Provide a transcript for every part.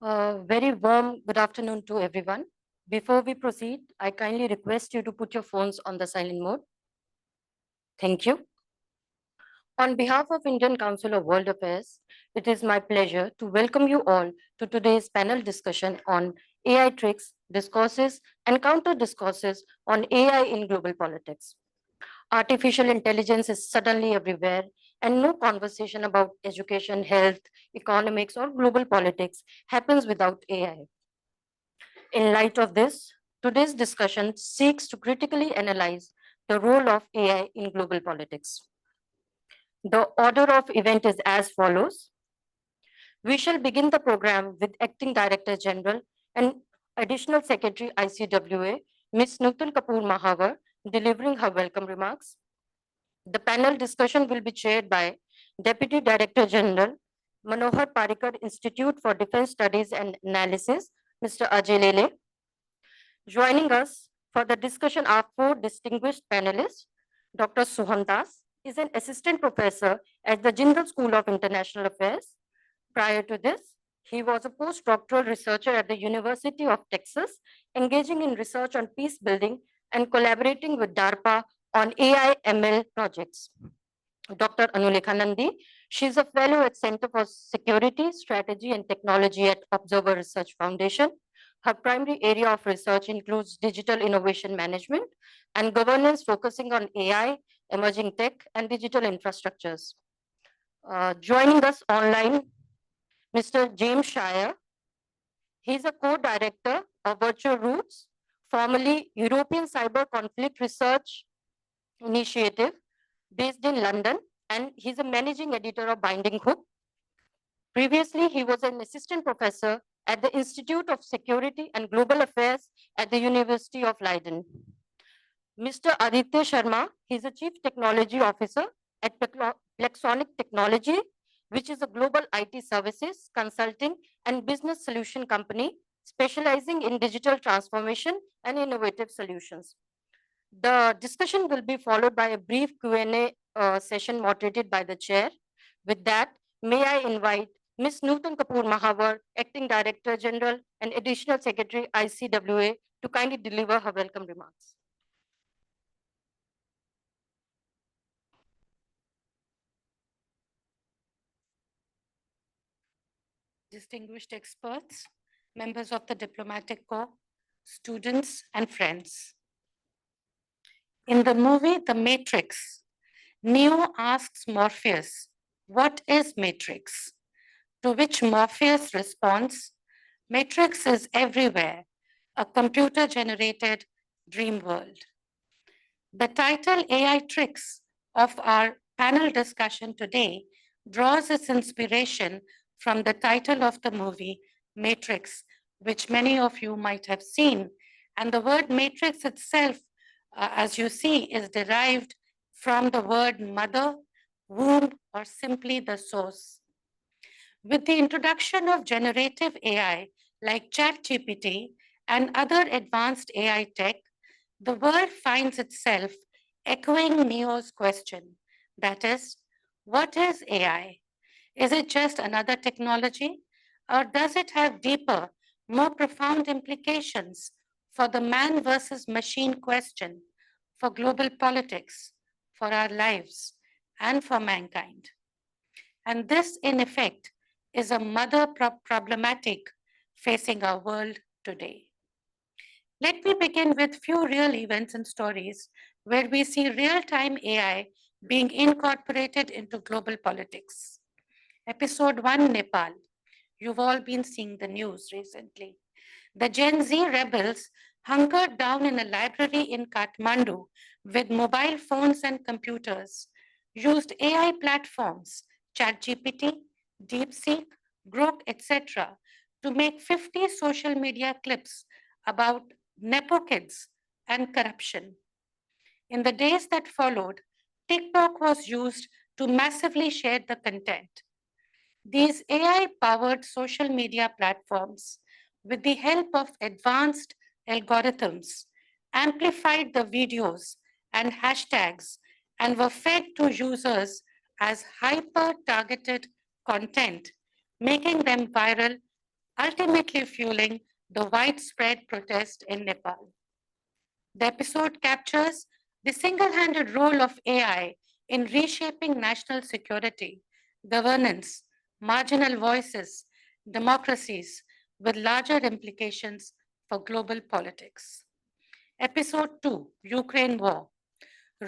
Very warm good afternoon to everyone. Before we proceed, I kindly request you to put your phones on the silent mode. Thank you. On behalf of Indian Council of World Affairs, it is my pleasure to welcome you all to today's panel discussion on AITrix Discourses and Counter Discourses on AI in Global Politics. Artificial intelligence is suddenly everywhere, and no conversation about education, health, economics, or global politics happens without AI. In light of this, today's discussion seeks to critically analyze the role of AI in global politics. The order of event is as follows. We shall begin the program with Acting Director General and Additional Secretary ICWA, Ms. Nutan Kapoor Mahawar, delivering her welcome remarks. The panel discussion will be chaired by Deputy Director General, Manohar Parrikar Institute for Defense Studies and Analysis, Mr. Ajey Lele. Joining us for the discussion are four distinguished panelists. Dr. Soham is an assistant professor at the Jindal School of International Affairs. Prior to this, he was a postdoctoral researcher at the University of Texas, engaging in research on peace building and collaborating with DARPA on AI ML projects. Dr. Anulekha Nandi, she is a fellow at Center for Security, Strategy and Technology at Observer Research Foundation. Her primary area of research includes digital innovation management and governance focusing on AI, emerging tech, and digital infrastructures. Joining us online, Mr. James Shire. He's a co-director of Virtual Roots, formerly European Cyber Conflict Research Initiative based in London, and he's a managing editor of Binding Hook. Previously, he was an assistant professor at the Institute of Security and Global Affairs at the University of Leiden. Mr. Aditya Sharma, he's a chief technology officer at Plaxonic Technologies, which is a global IT services, consulting, and business solution company specializing in digital transformation and innovative solutions. The discussion will be followed by a brief Q&A session moderated by the chair. With that, may I invite Ms. Nutan Kapoor Mahawar, Acting Director General and Additional Secretary ICWA, to kindly deliver her welcome remarks. Distinguished experts, members of the Diplomatic Corps, students, and friends. In the movie The Matrix, Neo asks Morpheus, "What is Matrix?" To which Morpheus responds, "Matrix is everywhere, a computer-generated dream world." The title AITrix of our panel discussion today draws its inspiration from the title of the movie Matrix, which many of you might have seen. And the word matrix itself, as you see, is derived from the word mother, womb, or simply the source. With the introduction of generative AI like ChatGPT and other advanced AI tech, the world finds itself echoing Neo's question, that is, what is AI? Is it just another technology, or does it have deeper, more profound implications for the man versus machine question, for global politics, for our lives, and for mankind? And this, in effect, is a mother problematic facing our world today. Let me begin with few real events and stories where we see real-time AI being incorporated into global politics. Episode 1, Nepal. You've all been seeing the news recently. The Gen Z rebels hunkered down in a library in Kathmandu with mobile phones and computers, used AI platforms, ChatGPT, DeepSeek, Grok, etc., to make 50 social media clips about Nepo kids and corruption. In the days that followed, TikTok was used to massively share the content. These AI-powered social media platforms, with the help of advanced algorithms, amplified the videos and hashtags and were fed to users as hyper-targeted content, making them viral ultimately fueling the widespread protest in Nepal. The episode captures the single-handed role of AI in reshaping national security, governance, marginal voices, democracies, with larger implications for global politics. Episode 2, Ukraine War.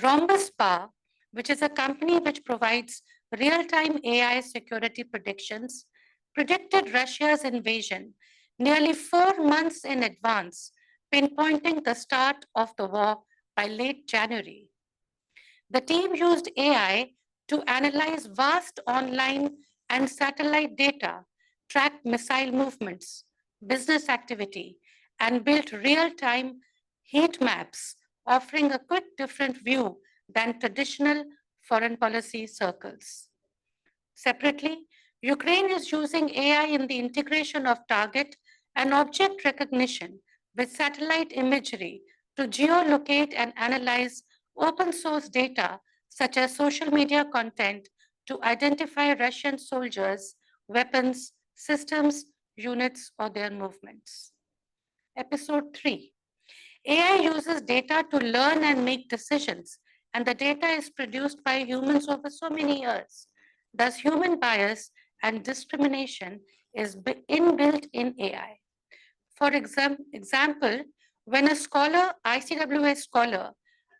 Rhombus Power, which is a company which provides real-time AI security predictions, predicted Russia's invasion nearly 4 months in advance, pinpointing the start of the war by late January. The team used AI to analyze vast online and satellite data, track missile movements, business activity, and built real-time heat maps, offering a quick different view than traditional foreign policy circles. Separately, Ukraine is using AI in the integration of target and object recognition with satellite imagery to geolocate and analyze open source data such as social media content to identify Russian soldiers, weapons, systems, units, or their movements. Episode 3. AI uses data to learn and make decisions, and the data is produced by humans over so many years. Thus, human bias and discrimination is inbuilt in AI. For example, when a scholar, ICWA scholar,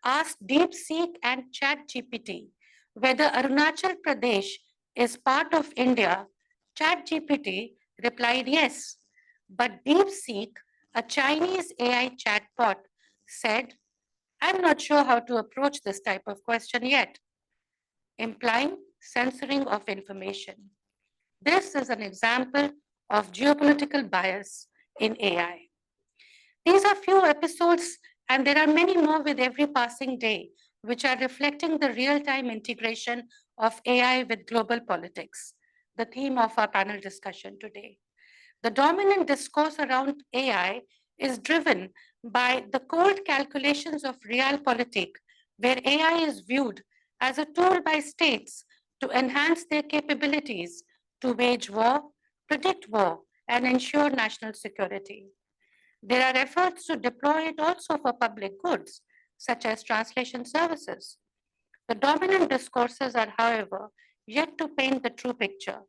asked DeepSeek and ChatGPT whether Arunachal Pradesh is part of India, ChatGPT replied yes. But DeepSeek, a Chinese AI chatbot, said, I'm not sure how to approach this type of question yet, implying censoring of information. This is an example of geopolitical bias in AI. These are few episodes, and there are many more with every passing day, which are reflecting the real-time integration of AI with global politics, the theme of our panel discussion today. The dominant discourse around AI is driven by the cold calculations of realpolitik, where AI is viewed as a tool by states to enhance their capabilities to wage war, predict war, and ensure national security. There are efforts to deploy it also for public goods, such as translation services. The dominant discourses are, however, yet to paint the true picture,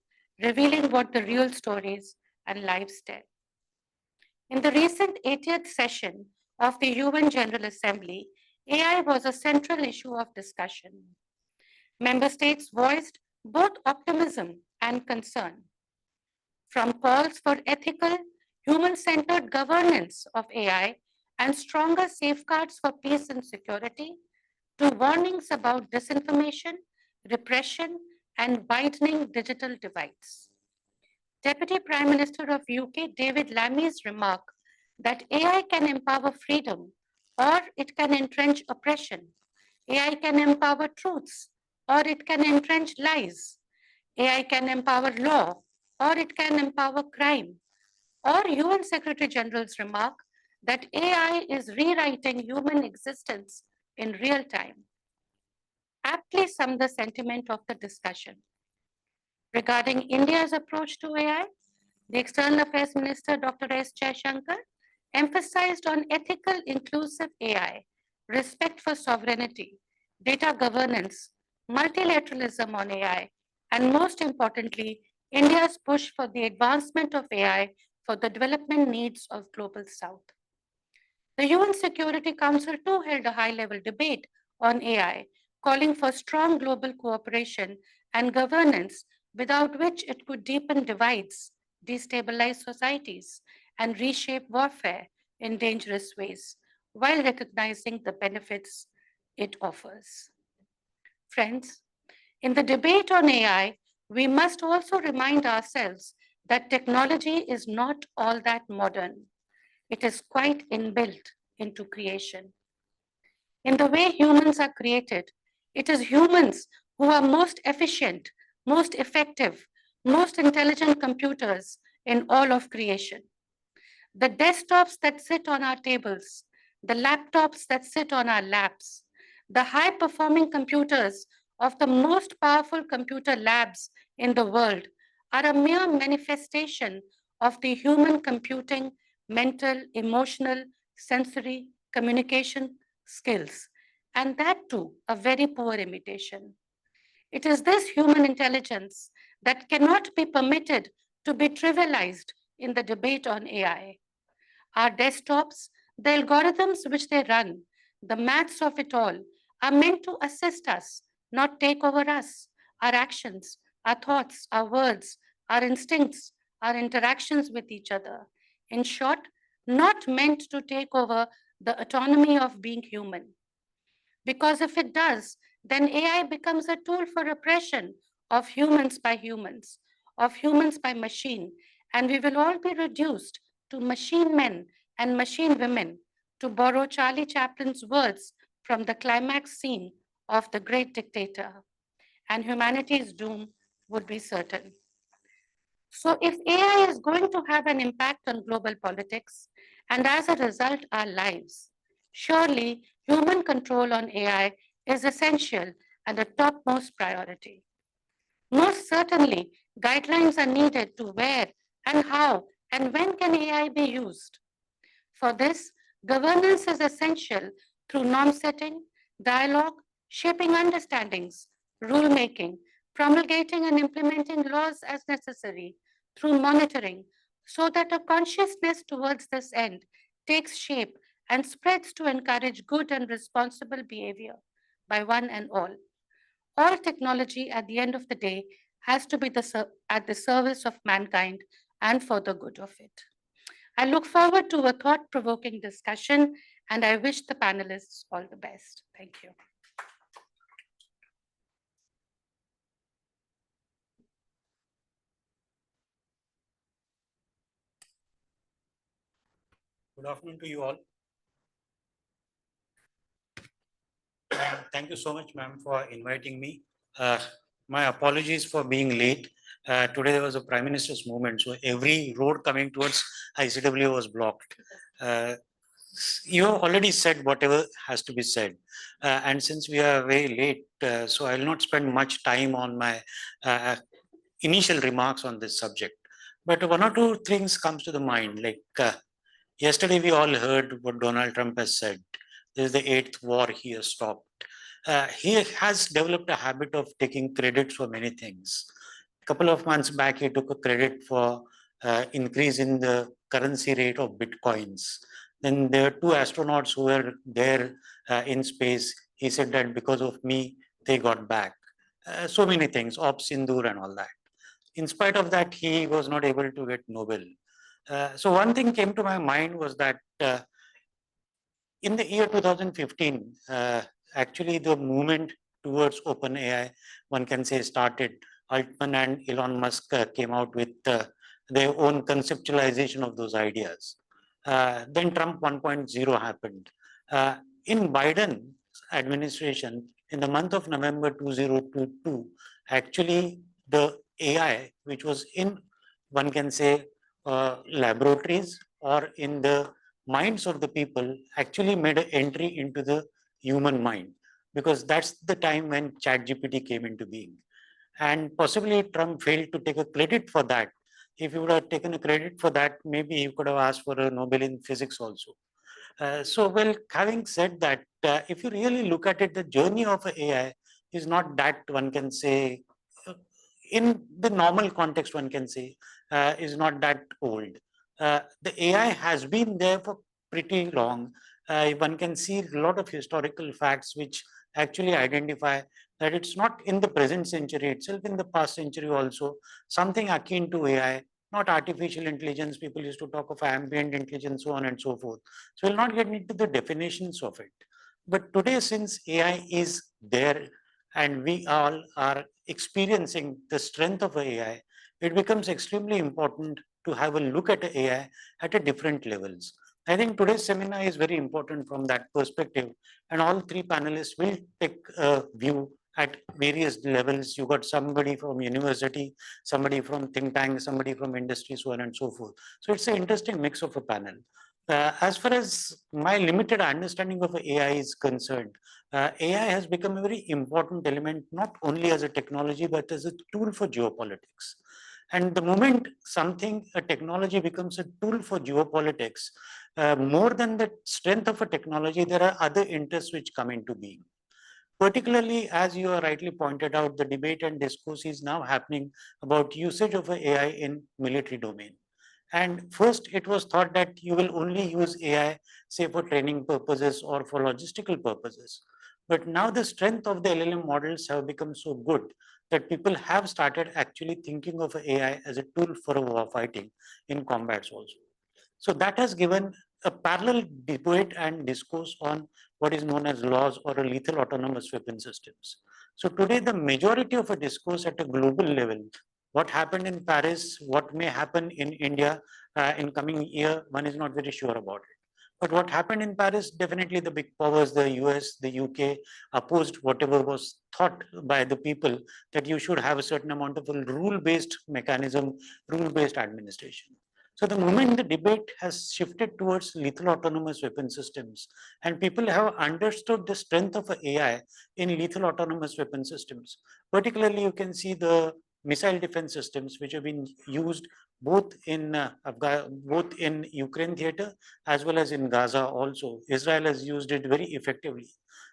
revealing what the real stories and lives tell. In the recent 80th session of the UN General Assembly, AI was a central issue of discussion. Member states voiced both optimism and concern. From calls for ethical, human-centered governance of AI and stronger safeguards for peace and security, to warnings about disinformation, repression, and widening digital divides. Deputy Prime Minister of UK, David Lammy's remark that AI can empower freedom or it can entrench oppression. AI can empower truths or it can entrench lies. AI can empower law or it can empower crime. Or UN Secretary General's remark that AI is rewriting human existence in real time aptly sum the sentiment of the discussion. Regarding India's approach to AI, the External Affairs Minister, Dr. S. Jaishankar, emphasized on ethical, inclusive AI, respect for sovereignty, data governance, multilateralism on AI, and most importantly, India's push for the advancement of AI for the development needs of Global South. The UN Security Council too held a high-level debate on AI, calling for strong global cooperation and governance without which it could deepen divides, destabilize societies, and reshape warfare in dangerous ways, while recognizing the benefits it offers. Friends, in the debate on AI, we must also remind ourselves that technology is not all that modern. It is quite inbuilt into creation. In the way humans are created, it is humans who are most efficient, most effective, most intelligent computers in all of creation. The desktops that sit on our tables, the laptops that sit on our laps, the high-performing computers of the most powerful computer labs in the world are a mere manifestation of the human computing, mental, emotional, sensory, communication skills, and that too, a very poor imitation. It is this human intelligence that cannot be permitted to be trivialized in the debate on AI. Our desktops, the algorithms which they run, the maths of it all are meant to assist us, not take over us. Our actions, our thoughts, our words, our instincts, our interactions with each other. In short, not meant to take over the autonomy of being human. Because if it does, then AI becomes a tool for oppression of humans by humans, of humans by machine, and we will all be reduced to machine men and machine women, to borrow Charlie Chaplin's words from the climax scene of The Great Dictator, and humanity's doom would be certain. So if AI is going to have an impact on global politics, and as a result, our lives, surely human control on AI is essential and a topmost priority. Most certainly, guidelines are needed to where and how and when can AI be used. For this, governance is essential through norm setting, dialogue, shaping understandings, rulemaking, promulgating and implementing laws as necessary, through monitoring, so that a consciousness towards this end takes shape and spreads to encourage good and responsible behavior by one and all. All technology at the end of the day has to be at the service of mankind and for the good of it. I look forward to a thought-provoking discussion, and I wish the panelists all the best. Thank you. Good afternoon to you all. Thank you so much, ma'am, for inviting me. My apologies for being late. Today there was a Prime Minister's movement, so every road coming towards ICWA was blocked. You have already said whatever has to be said. And since we are very late, so I'll not spend much time on my initial remarks on this subject. But one or two things comes to the mind, like yesterday we all heard what Donald Trump has said. This is the 8th war he has stopped. He has developed a habit of taking credit for many things. A couple of months back, he took a credit for increase in the currency rate of bitcoins. Then there are two astronauts who were there in space. He said that because of me, they got back. So many things, Op Sindoor and all that. In spite of that, he was not able to get Nobel. So one thing came to my mind was that in the year 2015, actually the movement towards OpenAI, one can say, started. Altman and Elon Musk came out with their own conceptualization of those ideas. Then Trump 1.0 happened. In Biden's administration, in the month of November 2022, actually the AI, which was in, one can say, laboratories or in the minds of the people, actually made an entry into the human mind, because that's the time when ChatGPT came into being. And possibly Trump failed to take a credit for that. If he would have taken a credit for that, maybe he could have asked for a Nobel in physics also. So, well, having said that, if you really look at it, the journey of AI is not that, one can say, in the normal context, one can say, is not that old. The AI has been there for pretty long. One can see a lot of historical facts which actually identify that it's not in the present century itself, in the past century also, something akin to AI, not artificial intelligence. People used to talk of ambient intelligence, so on and so forth. So we'll not get into the definitions of it. But today, since AI is there and we all are experiencing the strength of AI, it becomes extremely important to have a look at AI at a different levels. I think today's seminar is very important from that perspective, and all three panelists will take a view at various levels. You got somebody from university, somebody from think tank, somebody from industry, so on and so forth. So it's an interesting mix of a panel. As far as my limited understanding of AI is concerned, AI has become a very important element, not only as a technology, but as a tool for geopolitics. And the moment a technology becomes a tool for geopolitics, more than the strength of a technology, there are other interests which come into being. Particularly, as you are rightly pointed out, the debate and discourse is now happening about usage of AI in military domain. And first, it was thought that you will only use AI, say, for training purposes or for logistical purposes. But now the strength of the LLM models have become so good that people have started actually thinking of AI as a tool for war fighting in combats also. So that has given a parallel debate and discourse on what is known as laws or a lethal autonomous weapon systems. So today, the majority of a discourse at a global level, what happened in Paris, what may happen in India in coming year, one is not very sure about it. But what happened in Paris, definitely the big powers, the US, the UK, opposed whatever was thought by the people that you should have a certain amount of a rule-based mechanism, rule-based administration. So the moment the debate has shifted towards lethal autonomous weapon systems, and people have understood the strength of AI in lethal autonomous weapon systems, particularly you can see the missile defense systems which have been used both in both in Ukraine theater as well as in Gaza also. Israel has used it very effectively.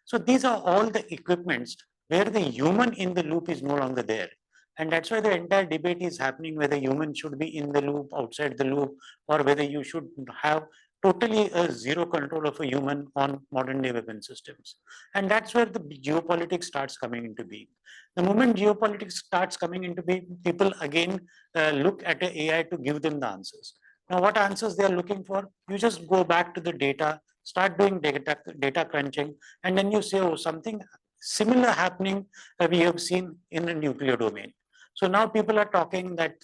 So these are all the equipments where the human in the loop is no longer there. And that's why the entire debate is happening whether humans should be in the loop, outside the loop, or whether you should have totally a zero control of a human on modern day weapon systems. And that's where the geopolitics starts coming into being. The moment geopolitics starts coming into being, people again look at the AI to give them the answers. Now, what answers they are looking for? You just go back to the data, start doing data crunching, and then you say, oh, something similar happening we have seen in the nuclear domain. So now people are talking that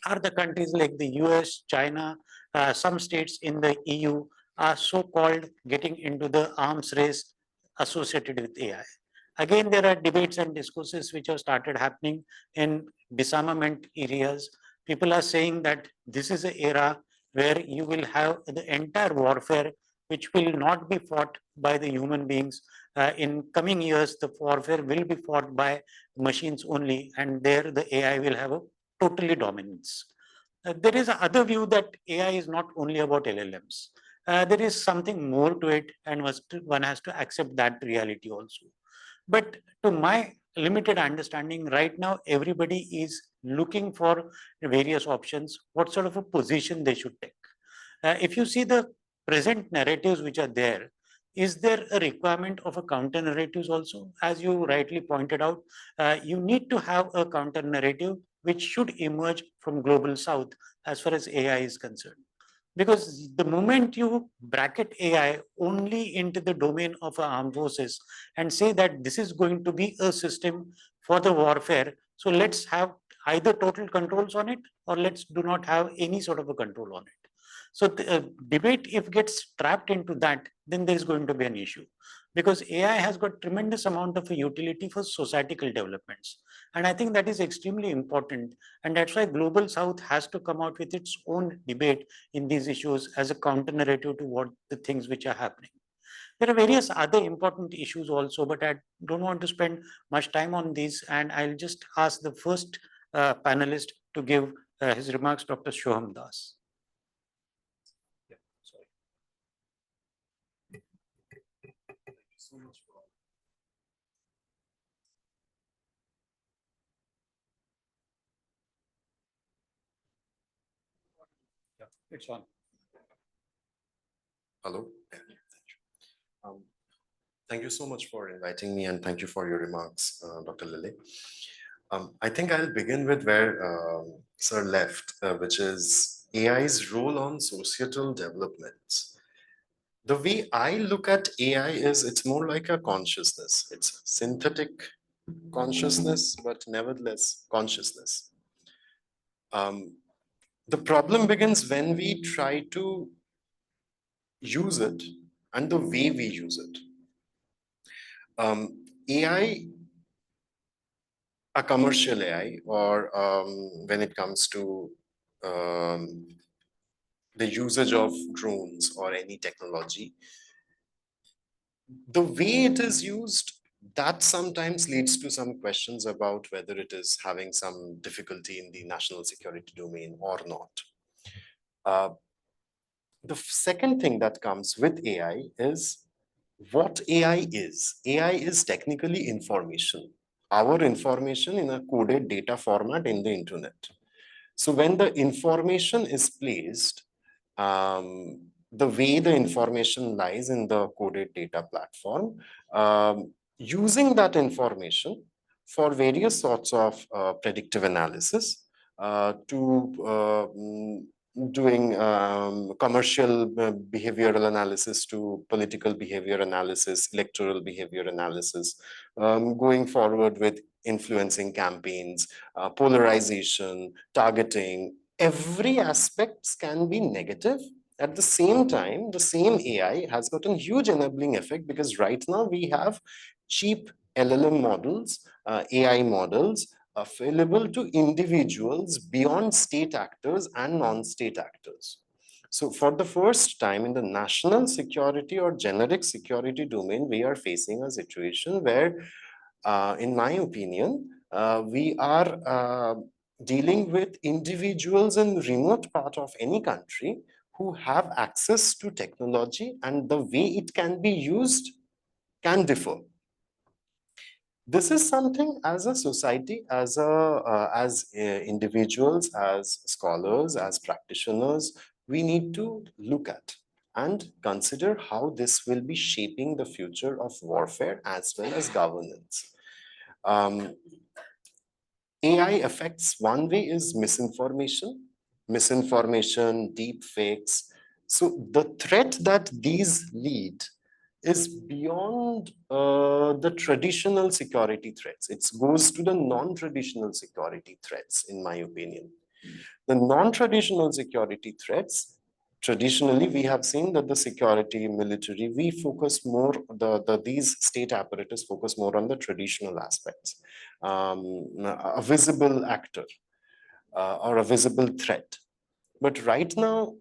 are the countries like the US, China, some states in the EU are so-called getting into the arms race associated with AI. Again, there are debates and discourses which have started happening in disarmament areas. People are saying that this is an era where you will have the entire warfare which will not be fought by the human beings. In coming years, the warfare will be fought by machines only, and there the AI will have a totally dominance. There is another view that AI is not only about LLMs. There is something more to it, and one has to accept that reality also. But to my limited understanding, right now, everybody is looking for various options, what sort of a position they should take. If you see the present narratives which are there, is there a requirement of a counter narratives also? As you rightly pointed out, you need to have a counter narrative which should emerge from global south as far as AI is concerned. Because the moment you bracket AI only into the domain of armed forces and say that this is going to be a system for the warfare, so let's have either total controls on it or let's do not have any sort of a control on it. So the debate, if gets trapped into that, then there is going to be an issue, because AI has got tremendous amount of utility for societal developments. And I think that is extremely important. And that's why Global South has to come out with its own debate in these issues as a counter narrative to what the things which are happening. There are various other important issues also, but I don't want to spend much time on these. And I'll just ask the first panelist to give his remarks, Dr. Soham Das. So much for it's on. Hello. Um, Thank you so much for inviting me, and thank you for your remarks, Dr. Lele. I think I'll begin with where Sir left, which is AI's role on societal developments. The way I look at AI is it's more like a consciousness. It's synthetic consciousness, but nevertheless consciousness. The problem begins when we try to use it and the way we use it. AI, a commercial AI, or when it comes to the usage of drones or any technology, the way it is used, that sometimes leads to some questions about whether it is having some difficulty in the national security domain or not. The second thing that comes with AI is what AI is. AI is technically information, our information in a coded data format in the internet. So when the information is placed, the way the information lies in the coded data platform, using that information for various sorts of predictive analysis to doing commercial behavioral analysis to political behavior analysis, electoral behavior analysis, going forward with influencing campaigns, polarization, targeting, every aspect can be negative. At the same time, the same AI has got a huge enabling effect because right now we have cheap LLM models, AI models, available to individuals beyond state actors and non-state actors. So for the first time in the national security or generic security domain, we are facing a situation where, in my opinion, we are dealing with individuals in remote part of any country who have access to technology, and the way it can be used can differ. This is something as a society, as individuals, as scholars, as practitioners, we need to look at and consider how this will be shaping the future of warfare as well as governance. AI affects one way is misinformation, deep fakes. So the threat that these lead is beyond the traditional security threats. It goes to the non-traditional security threats, in my opinion. The non-traditional security threats, traditionally, we have seen that the security, military, we focus more, these state apparatus focus more on the traditional aspects. A visible actor or a visible threat. But right now,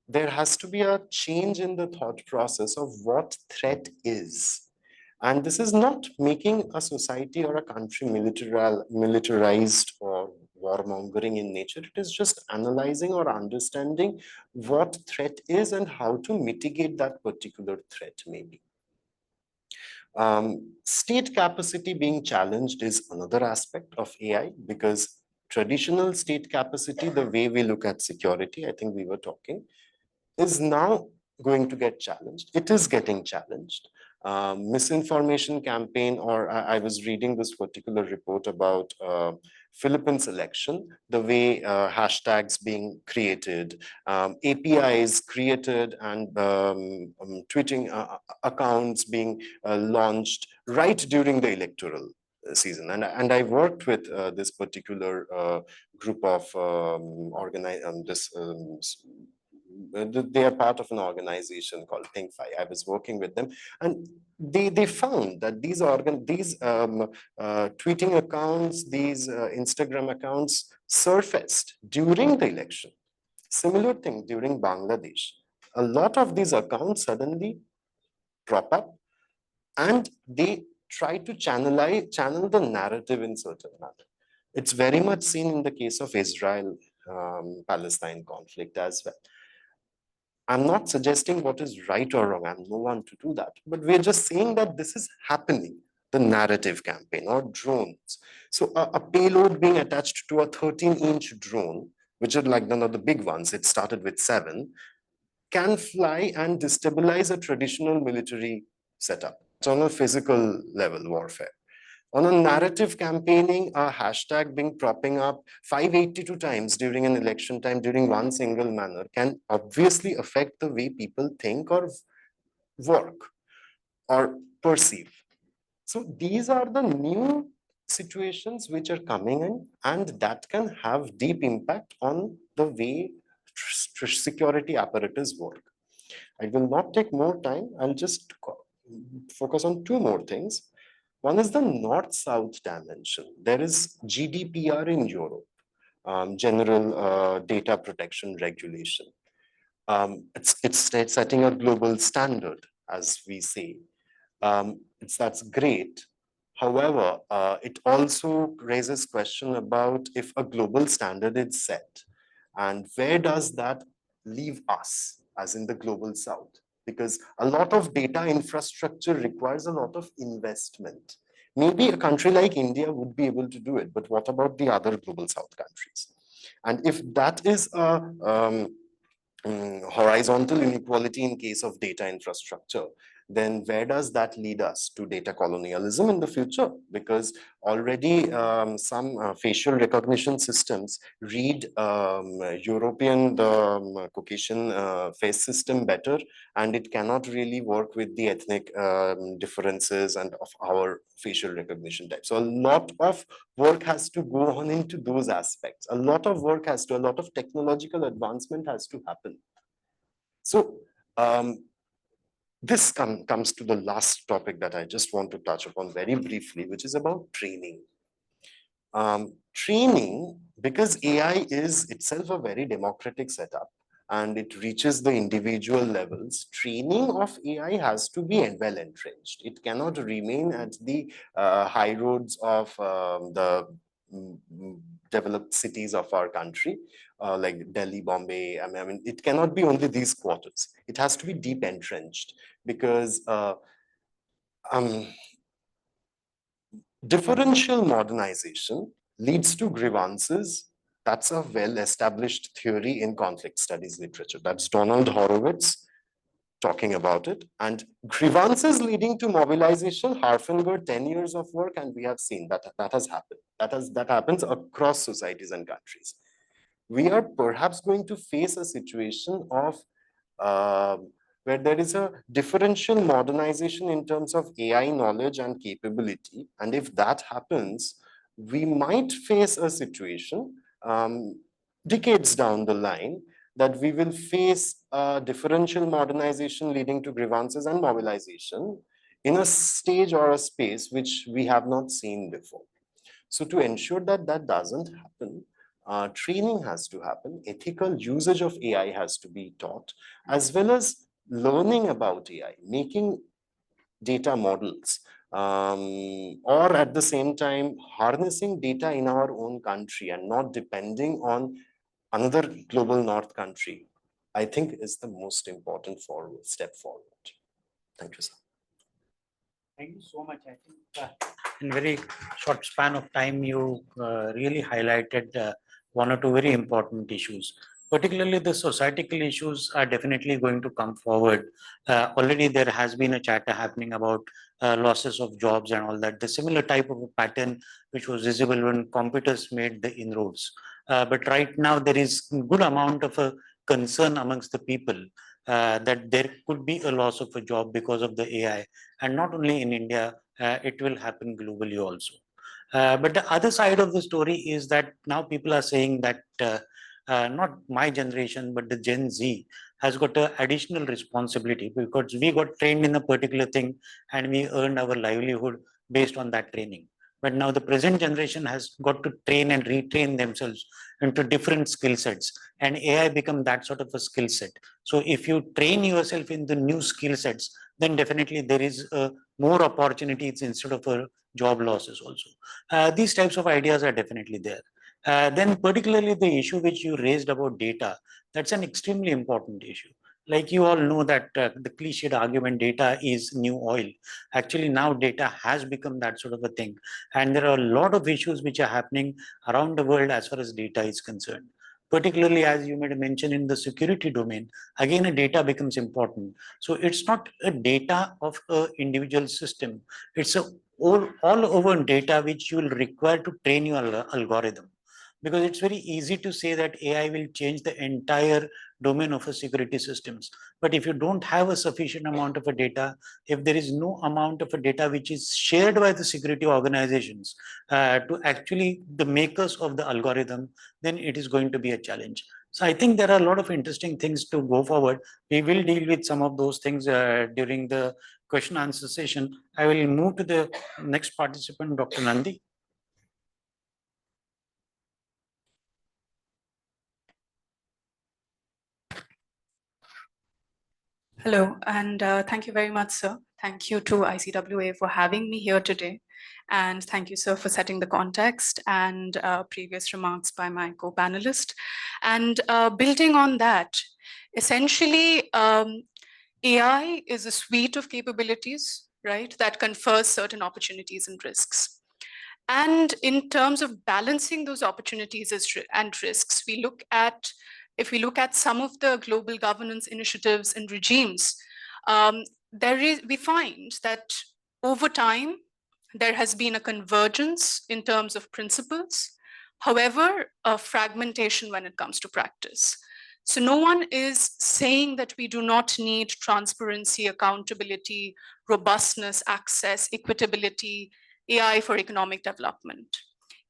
there has to be a change in the thought process of what threat is. And this is not making a society or a country militarized or warmongering in nature. It is just analyzing or understanding what threat is and how to mitigate that particular threat maybe. State capacity being challenged is another aspect of AI because traditional state capacity, the way we look at security, I think we were talking, is now going to get challenged. It is getting challenged. Misinformation campaign, or I was reading this particular report about Philippines election, the way hashtags being created, APIs created and tweeting accounts being launched right during the electoral season. And I worked with this particular group of they are part of an organization called Think5. I was working with them, and they found that these tweeting accounts, these Instagram accounts surfaced during the election. Similar thing during Bangladesh. A lot of these accounts suddenly crop up, and they try to channel the narrative in certain manner. It's very much seen in the case of Israel-Palestine conflict as well. I'm not suggesting what is right or wrong. I'm no one to do that. But we're just saying that this is happening, the narrative campaign or drones. So a payload being attached to a 13-inch drone, which is like one of the big ones, it started with 7, can fly and destabilize a traditional military setup. It's on a physical level warfare. On a narrative campaigning, a hashtag being propping up 582 times during an election time during one single manner can obviously affect the way people think or work or perceive. So these are the new situations which are coming in, and that can have deep impact on the way security apparatus work. I will not take more time. I'll just focus on 2 more things. One is the North-South dimension. There is GDPR in Europe, General Data Protection Regulation. It's setting a global standard, as we say. That's great. However, it also raises question about if a global standard is set, and where does that leave us, as in the global south? Because a lot of data infrastructure requires a lot of investment. Maybe a country like India would be able to do it, but what about the other global south countries? And if that is a horizontal inequality in case of data infrastructure, then where does that lead us to data colonialism in the future? Because already some facial recognition systems read European, the Caucasian face system better, and it cannot really work with the ethnic differences and of our facial recognition type. So a lot of work has to go on into those aspects. A lot of technological advancement has to happen. So this comes to the last topic that I just want to touch upon very briefly, which is about training. Training, because AI is itself a very democratic setup and it reaches the individual levels, training of AI has to be well entrenched. It cannot remain at the high roads of the developed cities of our country, like Delhi, Bombay. I mean, it cannot be only these quarters. It has to be deep entrenched, because differential modernization leads to grievances. That's a well-established theory in conflict studies literature. That's Donald Horowitz talking about it. And grievances leading to mobilization, Harfinger, 10 years of work, and we have seen that has happened. That happens across societies and countries. We are perhaps going to face a situation of where there is a differential modernization in terms of AI knowledge and capability. And if that happens, we might face a situation decades down the line that we will face a differential modernization leading to grievances and mobilization in a stage or a space which we have not seen before. So to ensure that that doesn't happen, training has to happen, ethical usage of AI has to be taught, as well as learning about AI, making data models, or at the same time, harnessing data in our own country and not depending on another global north country, I think is the most important step forward. Thank you, sir. Thank you so much. I think in very short span of time, you really highlighted one or two very important issues. Particularly the societal issues are definitely going to come forward. Already there has been a chatter happening about losses of jobs and all that. The similar type of a pattern which was visible when computers made the inroads. But right now there is good amount of a concern amongst the people that there could be a loss of a job because of the AI. And not only in India, it will happen globally also. But the other side of the story is that now people are saying that not my generation, but the Gen Z has got an additional responsibility, because we got trained in a particular thing and we earned our livelihood based on that training. But now the present generation has got to train and retrain themselves into different skill sets, and AI become that sort of a skill set. So if you train yourself in the new skill sets, then definitely there is more opportunities instead of job losses also. These types of ideas are definitely there. Then particularly the issue which you raised about data, that's an extremely important issue. Like you all know that the cliched argument, data is new oil. Actually now data has become that sort of a thing. And there are a lot of issues which are happening around the world as far as data is concerned. Particularly as you made mention in the security domain, again, a data becomes important. So it's not a data of an individual system. It's a all over data which you will require to train your algorithm. Because it's very easy to say that AI will change the entire domain of a security systems. But if you don't have a sufficient amount of a data, if there is no amount of a data which is shared by the security organizations to actually the makers of the algorithm, then it is going to be a challenge. So I think there are a lot of interesting things to go forward. We will deal with some of those things during the question answer session. I will move to the next participant, Dr. Nandi. Hello, and thank you very much, sir. Thank you to ICWA for having me here today. And thank you, sir, for setting the context and previous remarks by my co-panelist. And building on that, essentially, AI is a suite of capabilities, right, that confers certain opportunities and risks. And in terms of balancing those opportunities and risks, if we look at some of the global governance initiatives and regimes, we find that over time, there has been a convergence in terms of principles, however, a fragmentation when it comes to practice. So no one is saying that we do not need transparency, accountability, robustness, access, equitability, AI for economic development.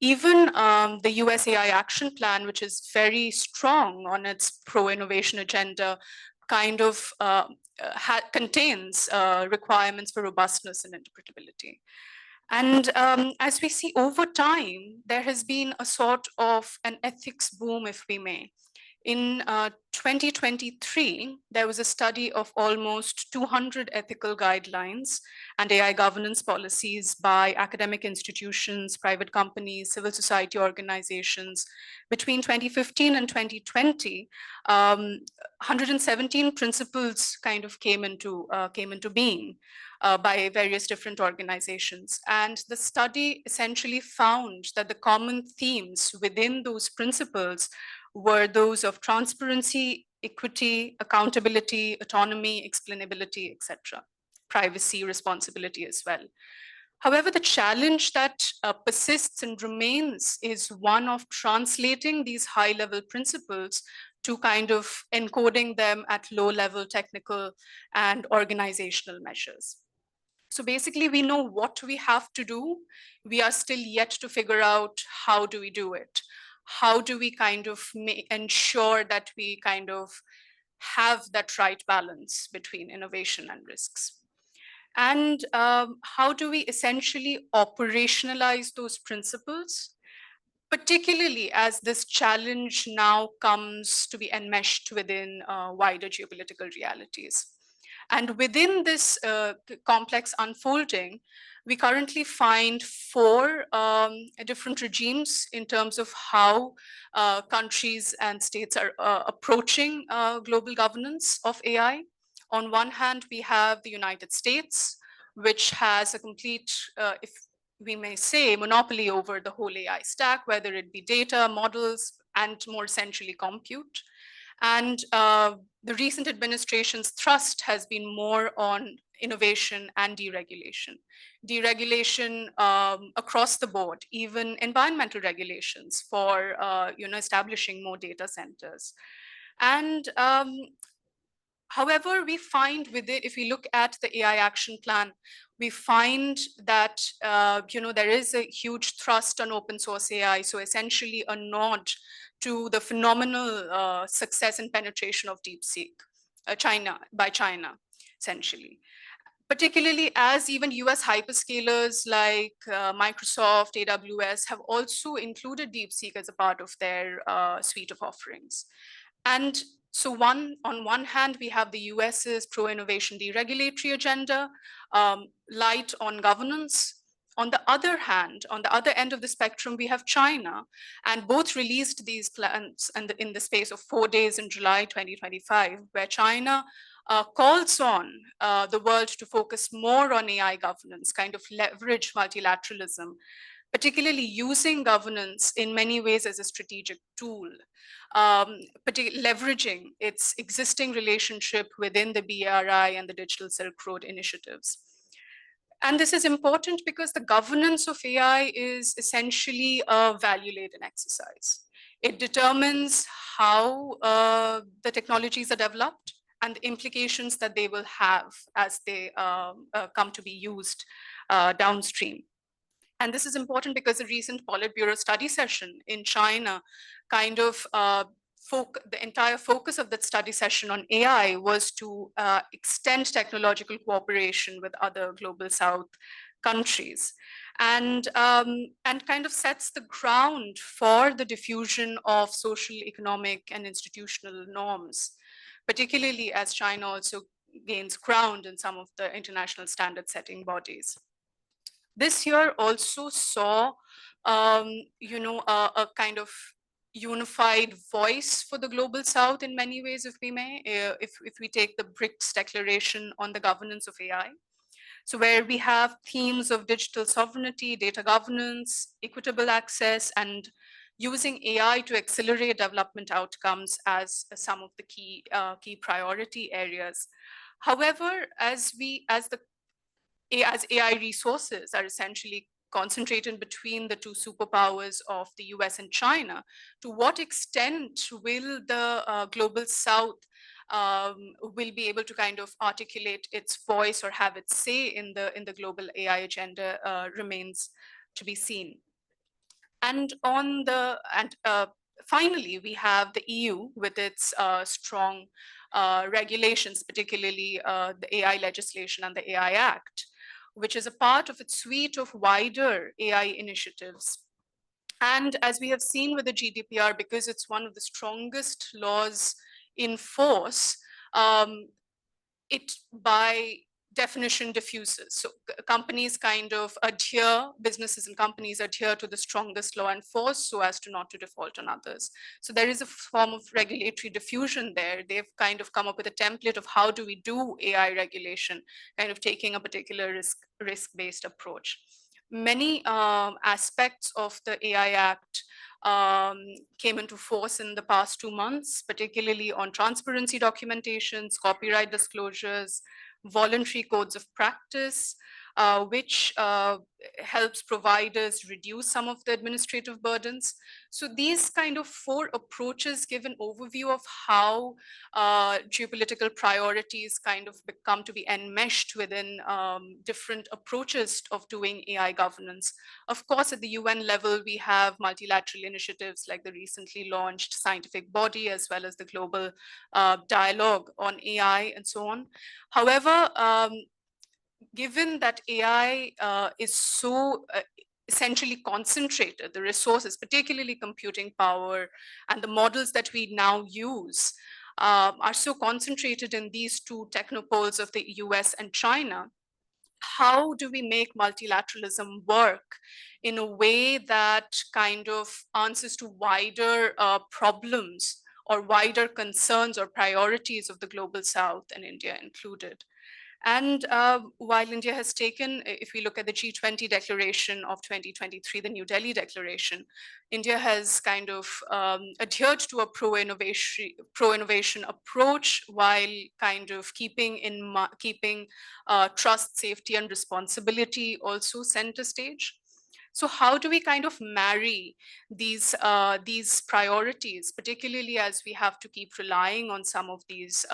Even the US AI Action Plan, which is very strong on its pro-innovation agenda, kind of contains requirements for robustness and interpretability. And as we see over time, there has been a sort of an ethics boom, if we may. In 2023, there was a study of almost 200 ethical guidelines and AI governance policies by academic institutions, private companies, civil society organizations. Between 2015 and 2020, 117 principles kind of came into being by various different organizations. And the study essentially found that the common themes within those principles were those of transparency, equity, accountability, autonomy, explainability, etc. Privacy, responsibility as well. However, the challenge that persists and remains is one of translating these high-level principles to kind of encoding them at low-level technical and organizational measures. So basically, we know what we have to do. We are still yet to figure out how do we do it. How do we kind of ensure that we kind of have that right balance between innovation and risks? And how do we essentially operationalize those principles, particularly as this challenge now comes to be enmeshed within wider geopolitical realities? And within this complex unfolding, we currently find four different regimes in terms of how countries and states are approaching global governance of AI. On one hand, we have the United States, which has a complete, if we may say, monopoly over the whole AI stack, whether it be data, models, and more essentially compute. And the recent administration's thrust has been more on innovation and deregulation. Deregulation across the board, even environmental regulations for establishing more data centers. And however, we find with it, if we look at the AI action plan, we find that there is a huge thrust on open source AI. So essentially a nod to the phenomenal success and penetration of DeepSeek by China, essentially. Particularly as even US hyperscalers like Microsoft, AWS have also included DeepSeek as a part of their suite of offerings. And so on one hand, we have the US's pro-innovation deregulatory agenda, light on governance. On the other hand, on the other end of the spectrum, we have China, and both released these plans in the space of 4 days in July 2025, where China calls on the world to focus more on AI governance, kind of leverage multilateralism, particularly using governance in many ways as a strategic tool, leveraging its existing relationship within the BRI and the Digital Silk Road initiatives. And this is important because the governance of AI is essentially a value-laden exercise. It determines how the technologies are developed and the implications that they will have as they come to be used downstream. And this is important because the recent Politburo study session in China kind of the entire focus of that study session on AI was to extend technological cooperation with other global South countries, and kind of sets the ground for the diffusion of social, economic, and institutional norms, particularly as China also gains ground in some of the international standard setting bodies. This year also saw, a kind of unified voice for the global south in many ways, if we may, if we take the BRICS declaration on the governance of AI. So where we have themes of digital sovereignty, data governance, equitable access, and using AI to accelerate development outcomes as some of the key priority areas. However, as AI resources are essentially concentrated between the two superpowers of the US and China, to what extent will the global south will be able to kind of articulate its voice or have its say in the global AI agenda remains to be seen. And finally, we have the EU with its strong regulations, particularly the AI legislation and the AI Act, which is a part of its suite of wider AI initiatives. And as we have seen with the GDPR, because it's one of the strongest laws in force, it by definition diffuses. So companies kind of adhere, businesses and companies adhere to the strongest law in force so as to not to default on others. So there is a form of regulatory diffusion there. They've kind of come up with a template of how do we do AI regulation, kind of taking a particular risk-based approach. Many aspects of the AI Act came into force in the past 2 months, particularly on transparency documentations, copyright disclosures, voluntary codes of practice, which helps providers reduce some of the administrative burdens. So these kind of 4 approaches give an overview of how geopolitical priorities kind of become to be enmeshed within different approaches of doing AI governance. Of course, at the UN level, we have multilateral initiatives like the recently launched scientific body, as well as the global dialogue on AI and so on. However, given that AI is so essentially concentrated, the resources, particularly computing power, and the models that we now use are so concentrated in these 2 technopoles of the US and China, how do we make multilateralism work in a way that kind of answers to wider problems or wider concerns or priorities of the global south, and India included? And while India has taken, if we look at the G20 declaration of 2023, the New Delhi declaration, India has kind of adhered to a pro-innovation approach while kind of keeping trust, safety, and responsibility also center stage. So how do we kind of marry these priorities, particularly as we have to keep relying on some of these,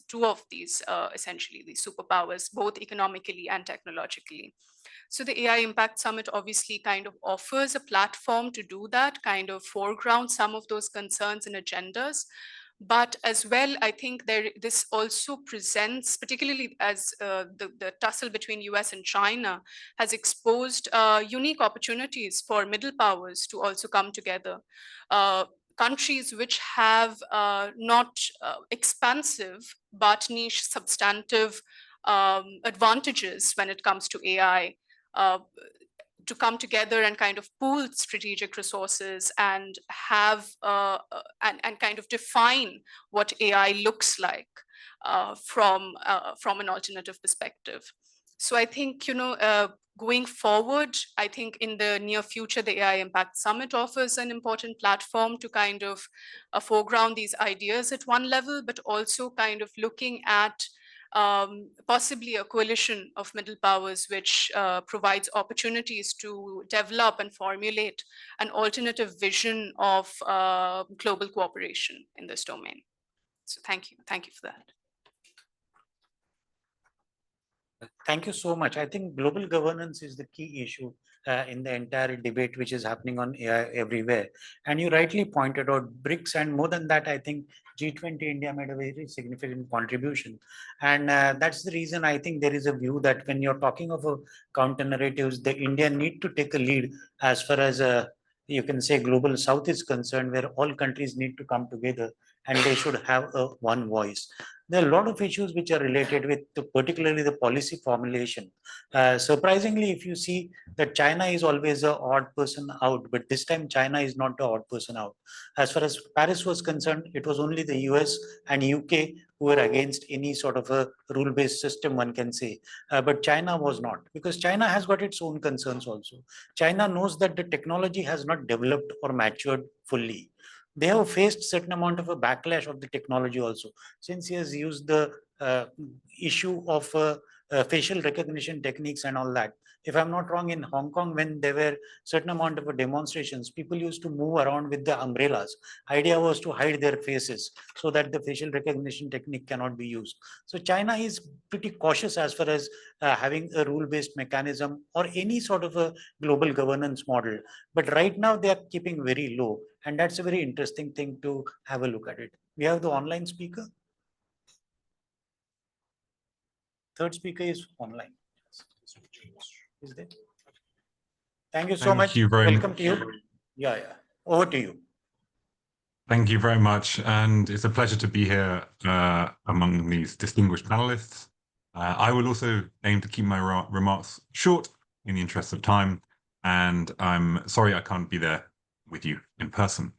two of these, essentially these superpowers, both economically and technologically? So the AI Impact Summit obviously kind of offers a platform to do that, kind of foreground some of those concerns and agendas. But as well, I think this also presents, particularly as the tussle between US and China has exposed unique opportunities for middle powers to also come together. Countries which have not expansive, but niche substantive advantages when it comes to AI, to come together and kind of pool strategic resources and have and kind of define what AI looks like from an alternative perspective. So I think, going forward, I think in the near future, the AI Impact Summit offers an important platform to kind of foreground these ideas at one level, but also kind of looking at possibly a coalition of middle powers, which provides opportunities to develop and formulate an alternative vision of global cooperation in this domain. So thank you for that. Thank you so much. I think global governance is the key issue in the entire debate which is happening on AI everywhere. And you rightly pointed out BRICS, and more than that, I think G20 India made a very significant contribution. And that's the reason I think there is a view that when you're talking of counter narratives, the India need to take a lead as far as you can say global south is concerned, where all countries need to come together and they should have a one voice. There are a lot of issues which are related with particularly the policy formulation. Surprisingly, if you see that China is always a odd person out, but this time China is not the odd person out. As far as Paris was concerned, it was only the US and UK who were against any sort of a rule-based system, one can say. But China was not, because China has got its own concerns also. China knows that the technology has not developed or matured fully. They have faced certain amount of a backlash of the technology also, since he has used the issue of facial recognition techniques and all that. If I'm not wrong, in Hong Kong, when there were certain amount of demonstrations, people used to move around with the umbrellas. Idea was to hide their faces so that the facial recognition technique cannot be used. So China is pretty cautious as far as having a rule-based mechanism or any sort of a global governance model. But right now they are keeping very low, and that's a very interesting thing to have a look at it. We have the online speaker. Third speaker is online. Is there? Thank you so much. Thank you very Welcome much. to you. Yeah. Over to you. Thank you very much. And it's a pleasure to be here among these distinguished panelists. I will also aim to keep my remarks short in the interest of time. And I'm sorry I can't be there with you in person.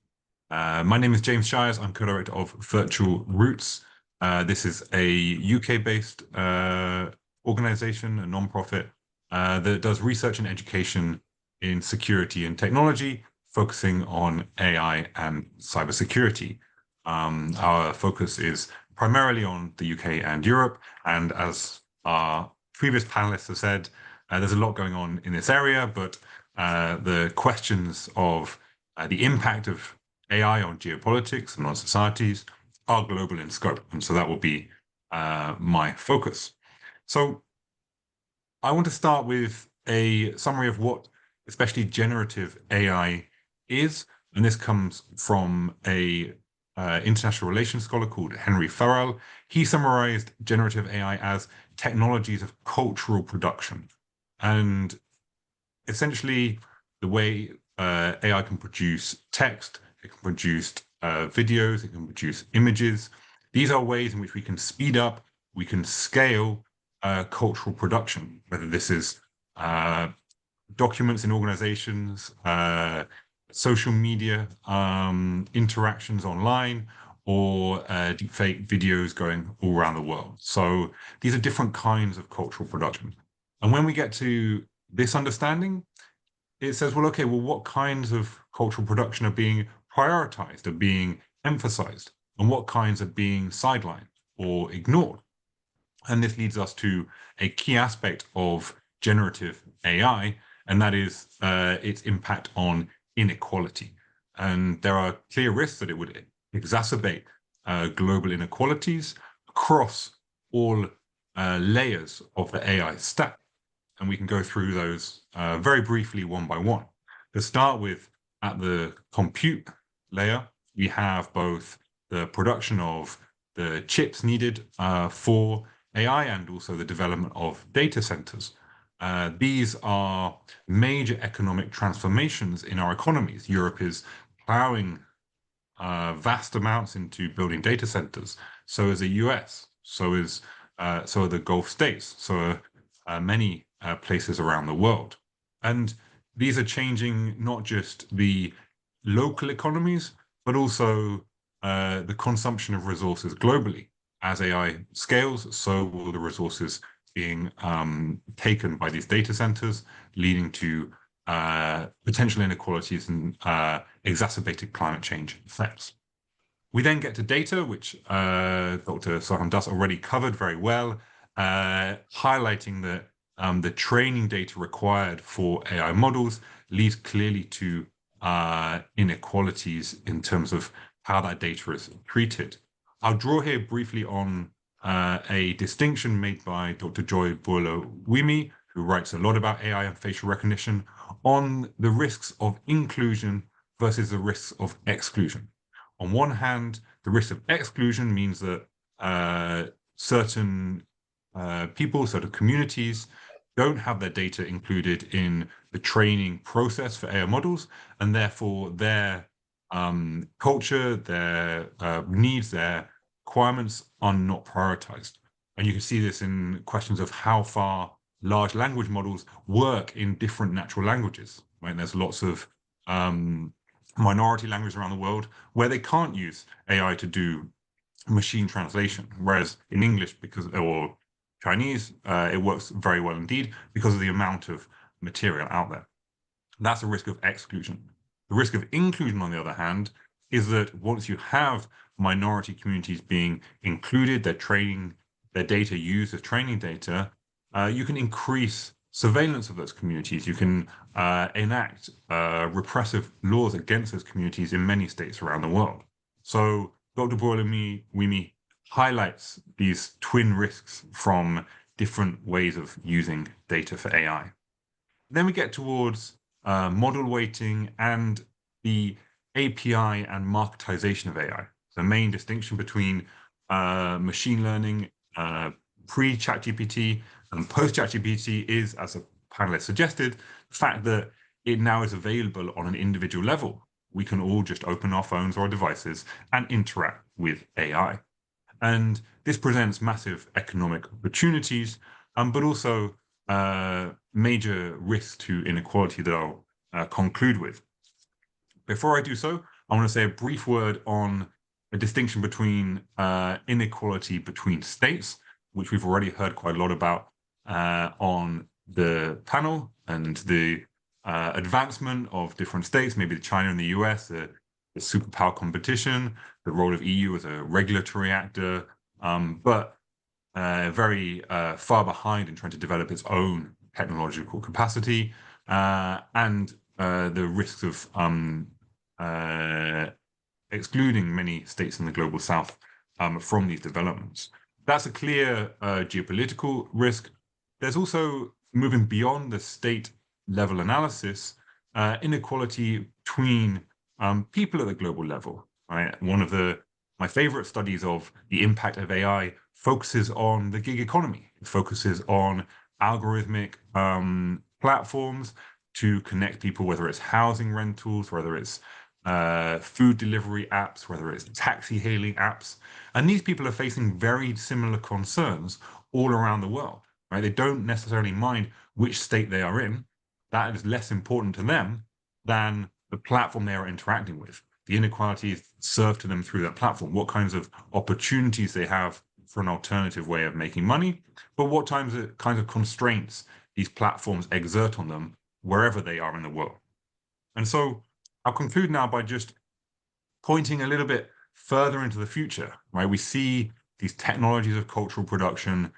My name is James Shires. I'm co-director of Virtual Roots. This is a UK-based organization, a non-profit, that does research and education in security and technology, focusing on AI and cybersecurity. Our focus is primarily on the UK and Europe. And as our previous panelists have said, there's a lot going on in this area, but the questions of the impact of AI on geopolitics and on societies are global in scope. And so that will be my focus. So I want to start with a summary of what especially generative AI is. And this comes from a international relations scholar called Henry Farrell. He summarized generative AI as technologies of cultural production. And essentially, the way AI can produce text, it can produce videos, it can produce images. These are ways in which we can speed up, we can scale cultural production, whether this is documents in organizations, social media interactions online, or deepfake videos going all around the world. So these are different kinds of cultural production. And when we get to this understanding, it says, well, okay, well, what kinds of cultural production are being prioritized, are being emphasized, and what kinds are being sidelined or ignored? And this leads us to a key aspect of generative AI, and that is its impact on inequality. And there are clear risks that it would exacerbate global inequalities across all layers of the AI stack. And we can go through those very briefly one by one. To start with, at the compute layer, we have both the production of the chips needed for AI and also the development of data centers. These are major economic transformations in our economies. Europe is plowing vast amounts into building data centers. So is the US. So are the Gulf states. So are many places around the world. And these are changing not just the local economies, but also the consumption of resources globally. As AI scales, so will the resources being taken by these data centers, leading to potential inequalities and exacerbated climate change effects. We then get to data, which Dr. Soham Das already covered very well, highlighting that the training data required for AI models leads clearly to inequalities in terms of how that data is treated. I'll draw here briefly on a distinction made by Dr. Joy Buola-Wimi, who writes a lot about AI and facial recognition, on the risks of inclusion versus the risks of exclusion. On one hand, the risk of exclusion means that certain people, certain communities don't have their data included in the training process for AI models, and therefore their culture, their needs, their requirements are not prioritized. And you can see this in questions of how far large language models work in different natural languages, right? There's lots of minority languages around the world where they can't use AI to do machine translation, whereas in English, or Chinese, it works very well indeed because of the amount of material out there. That's a risk of exclusion. The risk of inclusion, on the other hand, is that once you have minority communities being included, their data used as training data, you can increase surveillance of those communities. You can enact repressive laws against those communities in many states around the world. So Dr. Boiler-Wimi highlights these twin risks from different ways of using data for AI. Then we get towards model weighting and the API and marketization of AI. The main distinction between machine learning pre-ChatGPT and post-ChatGPT is, as a panelist suggested, the fact that it now is available on an individual level. We can all just open our phones or devices and interact with AI. And this presents massive economic opportunities, but also major risks to inequality that I'll conclude with. Before I do so, I want to say a brief word on a distinction between inequality between states, which we've already heard quite a lot about on the panel, and the advancement of different states, maybe China and the US, the superpower competition, the role of EU as a regulatory actor, but very far behind in trying to develop its own technological capacity, and the risks of excluding many states in the global south from these developments. That's a clear geopolitical risk. There's also, moving beyond the state level analysis, inequality between people at the global level, right? One of my favorite studies of the impact of AI focuses on the gig economy. It focuses on algorithmic platforms to connect people, whether it's housing rentals, whether it's food delivery apps, whether it's taxi hailing apps. And these people are facing very similar concerns all around the world, right? They don't necessarily mind which state they are in. That is less important to them than the platform they are interacting with. The inequalities served to them through that platform, what kinds of opportunities they have for an alternative way of making money, but what kinds of constraints these platforms exert on them wherever they are in the world. And so I'll conclude now by just pointing a little bit further into the future, right? We see these technologies of cultural production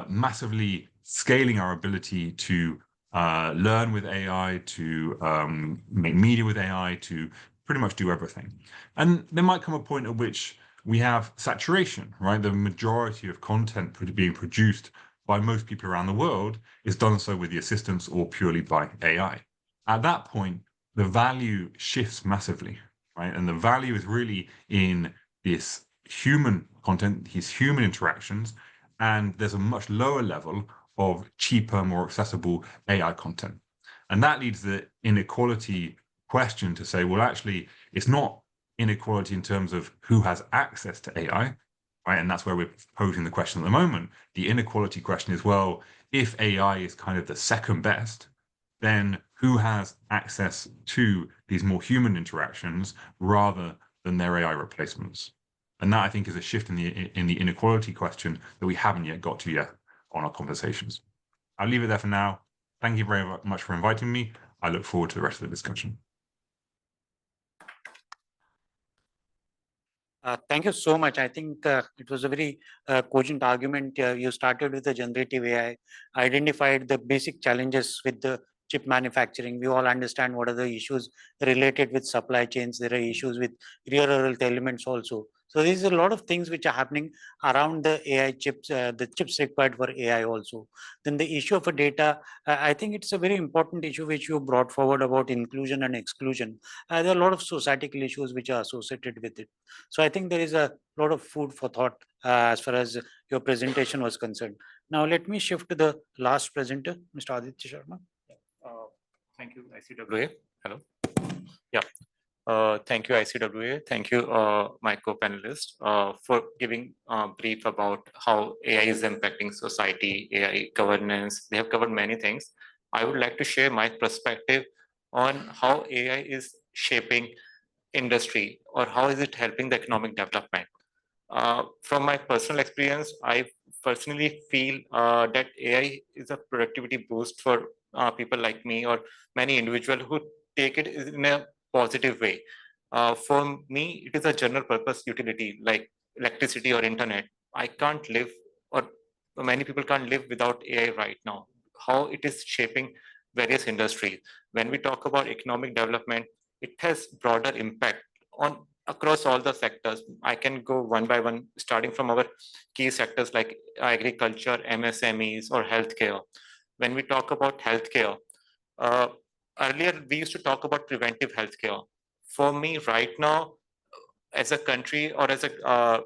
massively scaling our ability to learn with AI, to make media with AI, to pretty much do everything. And there might come a point at which we have saturation, right? The majority of content being produced by most people around the world is done so with the assistance or purely by AI. At that point, the value shifts massively, right? And the value is really in this human content, these human interactions, and there's a much lower level of cheaper, more accessible AI content. And that leads the inequality question to say, well, actually, it's not inequality in terms of who has access to AI, right? And that's where we're posing the question at the moment. The inequality question is, well, if AI is kind of the second best, then who has access to these more human interactions rather than their AI replacements? And that, I think, is a shift in the inequality question that we haven't yet got to yet on our conversations. I'll leave it there for now. Thank you very much for inviting me. I look forward to the rest of the discussion. Thank you so much. I think it was a very cogent argument. You started with the generative AI, identified the basic challenges with the chip manufacturing. We all understand what are the issues related with supply chains. There are issues with real world elements also. So there's a lot of things which are happening around the AI chips, the chips required for AI also. Then the issue of data, I think it's a very important issue which you brought forward about inclusion and exclusion. There are a lot of societal issues which are associated with it. So I think there is a lot of food for thought as far as your presentation was concerned. Now let me shift to the last presenter, Mr. Aditya Sharma. Thank you, ICWA. Hello. Yeah. Thank you, ICWA. Thank you, my co-panelists, for giving a brief about how AI is impacting society, AI governance. They have covered many things. I would like to share my perspective on how AI is shaping industry or how is it helping the economic development. From my personal experience, I personally feel that AI is a productivity boost for people like me or many individuals who take it in a positive way. For me, it is a general purpose utility like electricity or internet. I can't live, or many people can't live without AI right now. How it is shaping various industries. When we talk about economic development, it has broader impact on across all the sectors. I can go one by one, starting from our key sectors like agriculture, MSMEs, or healthcare. When we talk about healthcare, uh, earlier we used to talk about preventive healthcare. For me, right now, as a country or as a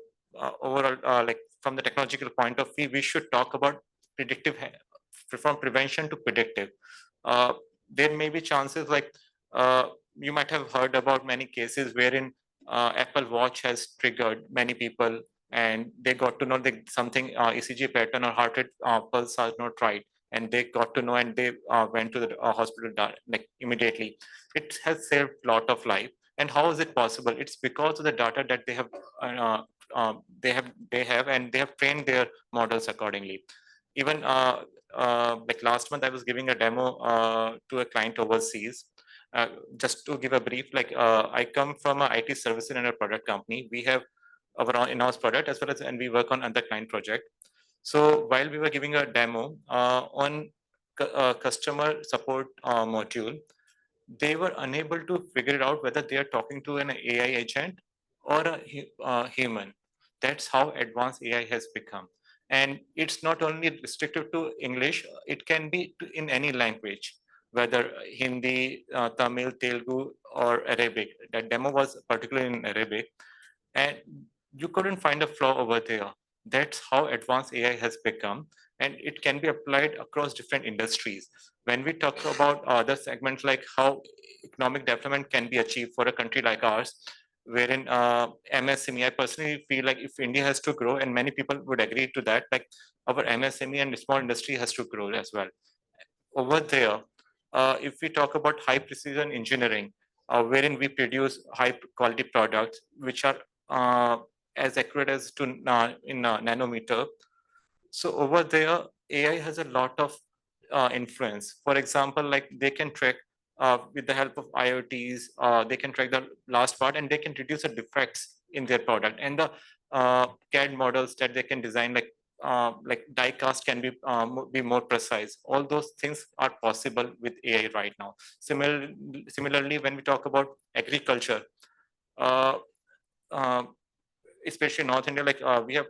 overall, like from the technological point of view, we should talk about predictive, from prevention to predictive. Uh, there may be chances like you might have heard about many cases wherein Apple Watch has triggered many people and they got to know that something ECG pattern or heart rate pulse are not right, and they got to know and they went to the hospital like immediately. It has saved a lot of life. And how is it possible? It's because of the data that uh, they have, and they have trained their models accordingly. Even like last month, I was giving a demo to a client overseas. Just to give a brief, like I come from a IT services and a product company. We have our in-house product as well as, and we work on other client project. So while we were giving a demo on customer support module, they were unable to figure it out whether they are talking to an AI agent or a human. That's how advanced AI has become. And it's not only restricted to English, it can be in any language, whether Hindi, Tamil, Telugu, or Arabic. That demo was particularly in Arabic. And you couldn't find a flaw over there. That's how advanced AI has become. And it can be applied across different industries. When we talk about other segments like how economic development can be achieved for a country like ours, wherein MSME, I personally feel like if India has to grow, and many people would agree to that, like our MSME and small industry has to grow as well. Over there, if we talk about high precision engineering, wherein we produce high quality products, which are as accurate as to in a nanometer. So over there, AI has a lot of influence. For example, like they can track with the help of IoTs, they can track the last part and they can reduce the defects in their product. And the CAD models that they can design, like die cast can be more precise. All those things are possible with AI right now. Similarly, when we talk about agriculture, uh, uh, especially in North India, like we have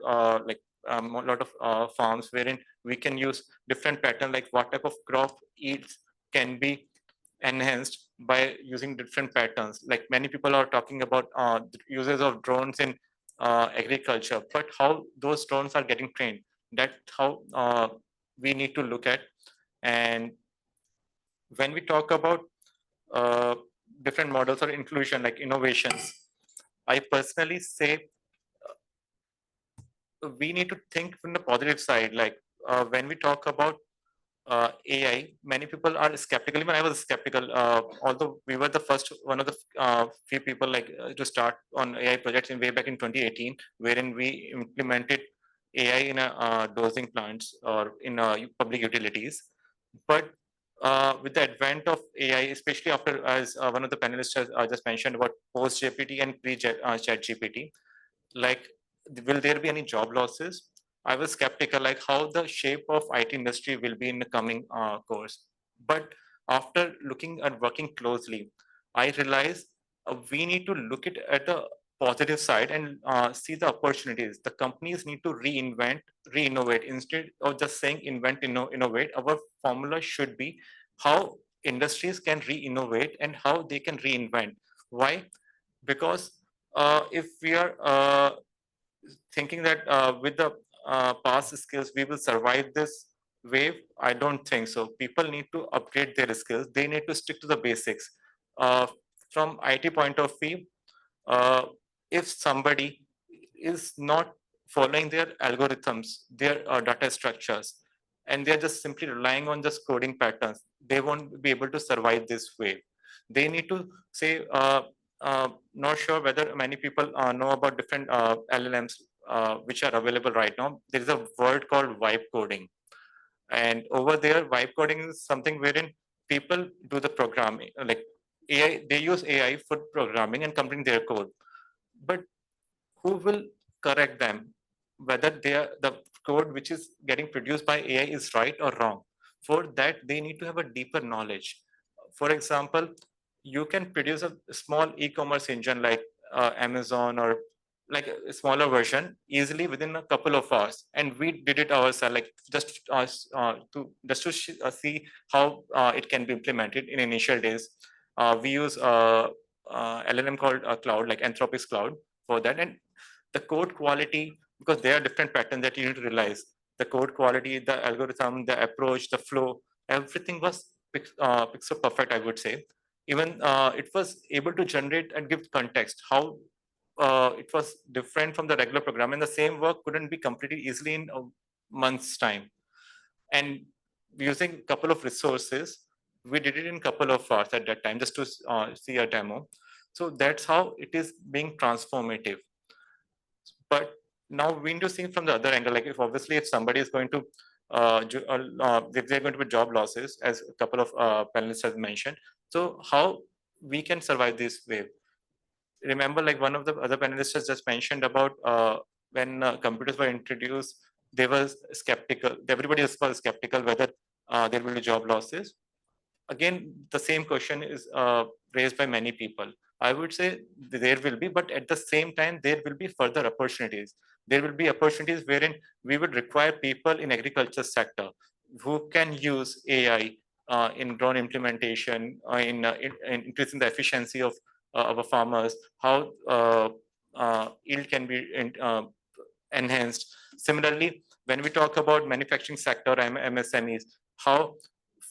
like a lot of farms wherein we can use different pattern, like what type of crop yields can be enhanced by using different patterns. Like many people are talking about the uses of drones in agriculture, but how those drones are getting trained, that's how we need to look at. And when we talk about uh, different models or inclusion, like innovations, I personally say we need to think from the positive side. Like when we talk about AI, many people are skeptical. Even I was skeptical, although we were the first, one of the few people like to start on AI projects in way back in 2018, wherein we implemented AI in a dosing plants or in public utilities. But with the advent of AI, especially after, as one of the panelists has just mentioned about post GPT and pre Chat GPT, like will there be any job losses? I was skeptical like how the shape of IT industry will be in the coming course. But after looking and working closely, I realized we need to look at the positive side and see the opportunities. The companies need to reinvent, re-innovate instead of just saying invent, innovate. Our formula should be how industries can re-innovate and how they can reinvent. Why? Because if we are thinking that with the past skills we will survive this wave, I don't think so. People need to upgrade their skills. They need to stick to the basics. from IT point of view, if somebody is not following their algorithms, their data structures, and they're just simply relying on just coding patterns, they won't be able to survive this wave. They need to say, not sure whether many people know about different LLMs which are available right now. There is a word called vibe coding. And over there, vibe coding is something wherein people do the programming, like AI, they use AI for programming and completing their code. But who will correct them whether the code which is getting produced by AI is right or wrong? For that, they need to have a deeper knowledge. For example, you can produce a small e-commerce engine like Amazon or like a smaller version easily within a couple of hours, and we did it ourselves, like just to see how it can be implemented in initial days. We use LLM called Cloud, like Anthropic's Cloud, for that. And the code quality, because there are different patterns that you need to realize, the code quality, the algorithm, the approach, the flow, everything was pixel perfect, I would say. Even it was able to generate and give context how it was different from the regular program, and the same work couldn't be completed easily in a month's time. And using a couple of resources, we did it in a couple of hours at that time, just to see a demo. So that's how it is being transformative. But now we need to see from the other angle, like if obviously if somebody is going to if they're going to be job losses, as a couple of panelists have mentioned, so how we can survive this wave? Remember, like one of the other panelists has just mentioned about when computers were introduced, they were skeptical. Everybody was skeptical whether there will be job losses. Again, the same question is raised by many people. I would say there will be, but at the same time, there will be further opportunities. There will be opportunities wherein we would require people in agriculture sector who can use AI in drone implementation, in increasing the efficiency of our farmers, how yield can be enhanced. Similarly, when we talk about manufacturing sector, MSMEs, how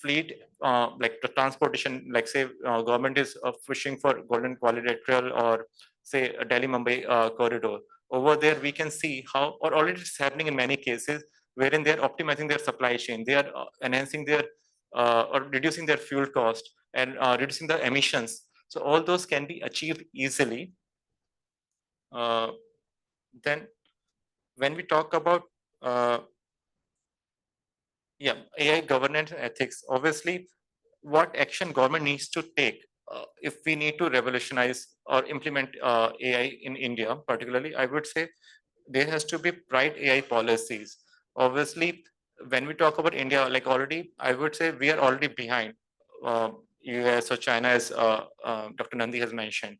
fleet, like the transportation, like say government is pushing for golden quadrilateral or say a Delhi-Mumbai corridor. Over there, we can see how, or already it's happening in many cases, wherein they're optimizing their supply chain, they are enhancing their or reducing their fuel cost and reducing the emissions. So all those can be achieved easily. Then when we talk about AI governance and ethics, obviously what action government needs to take if we need to revolutionize or implement AI in India, particularly, I would say there has to be right AI policies. Obviously, when we talk about India, like already, I would say we are already behind US or China, as Dr. Nandi has mentioned.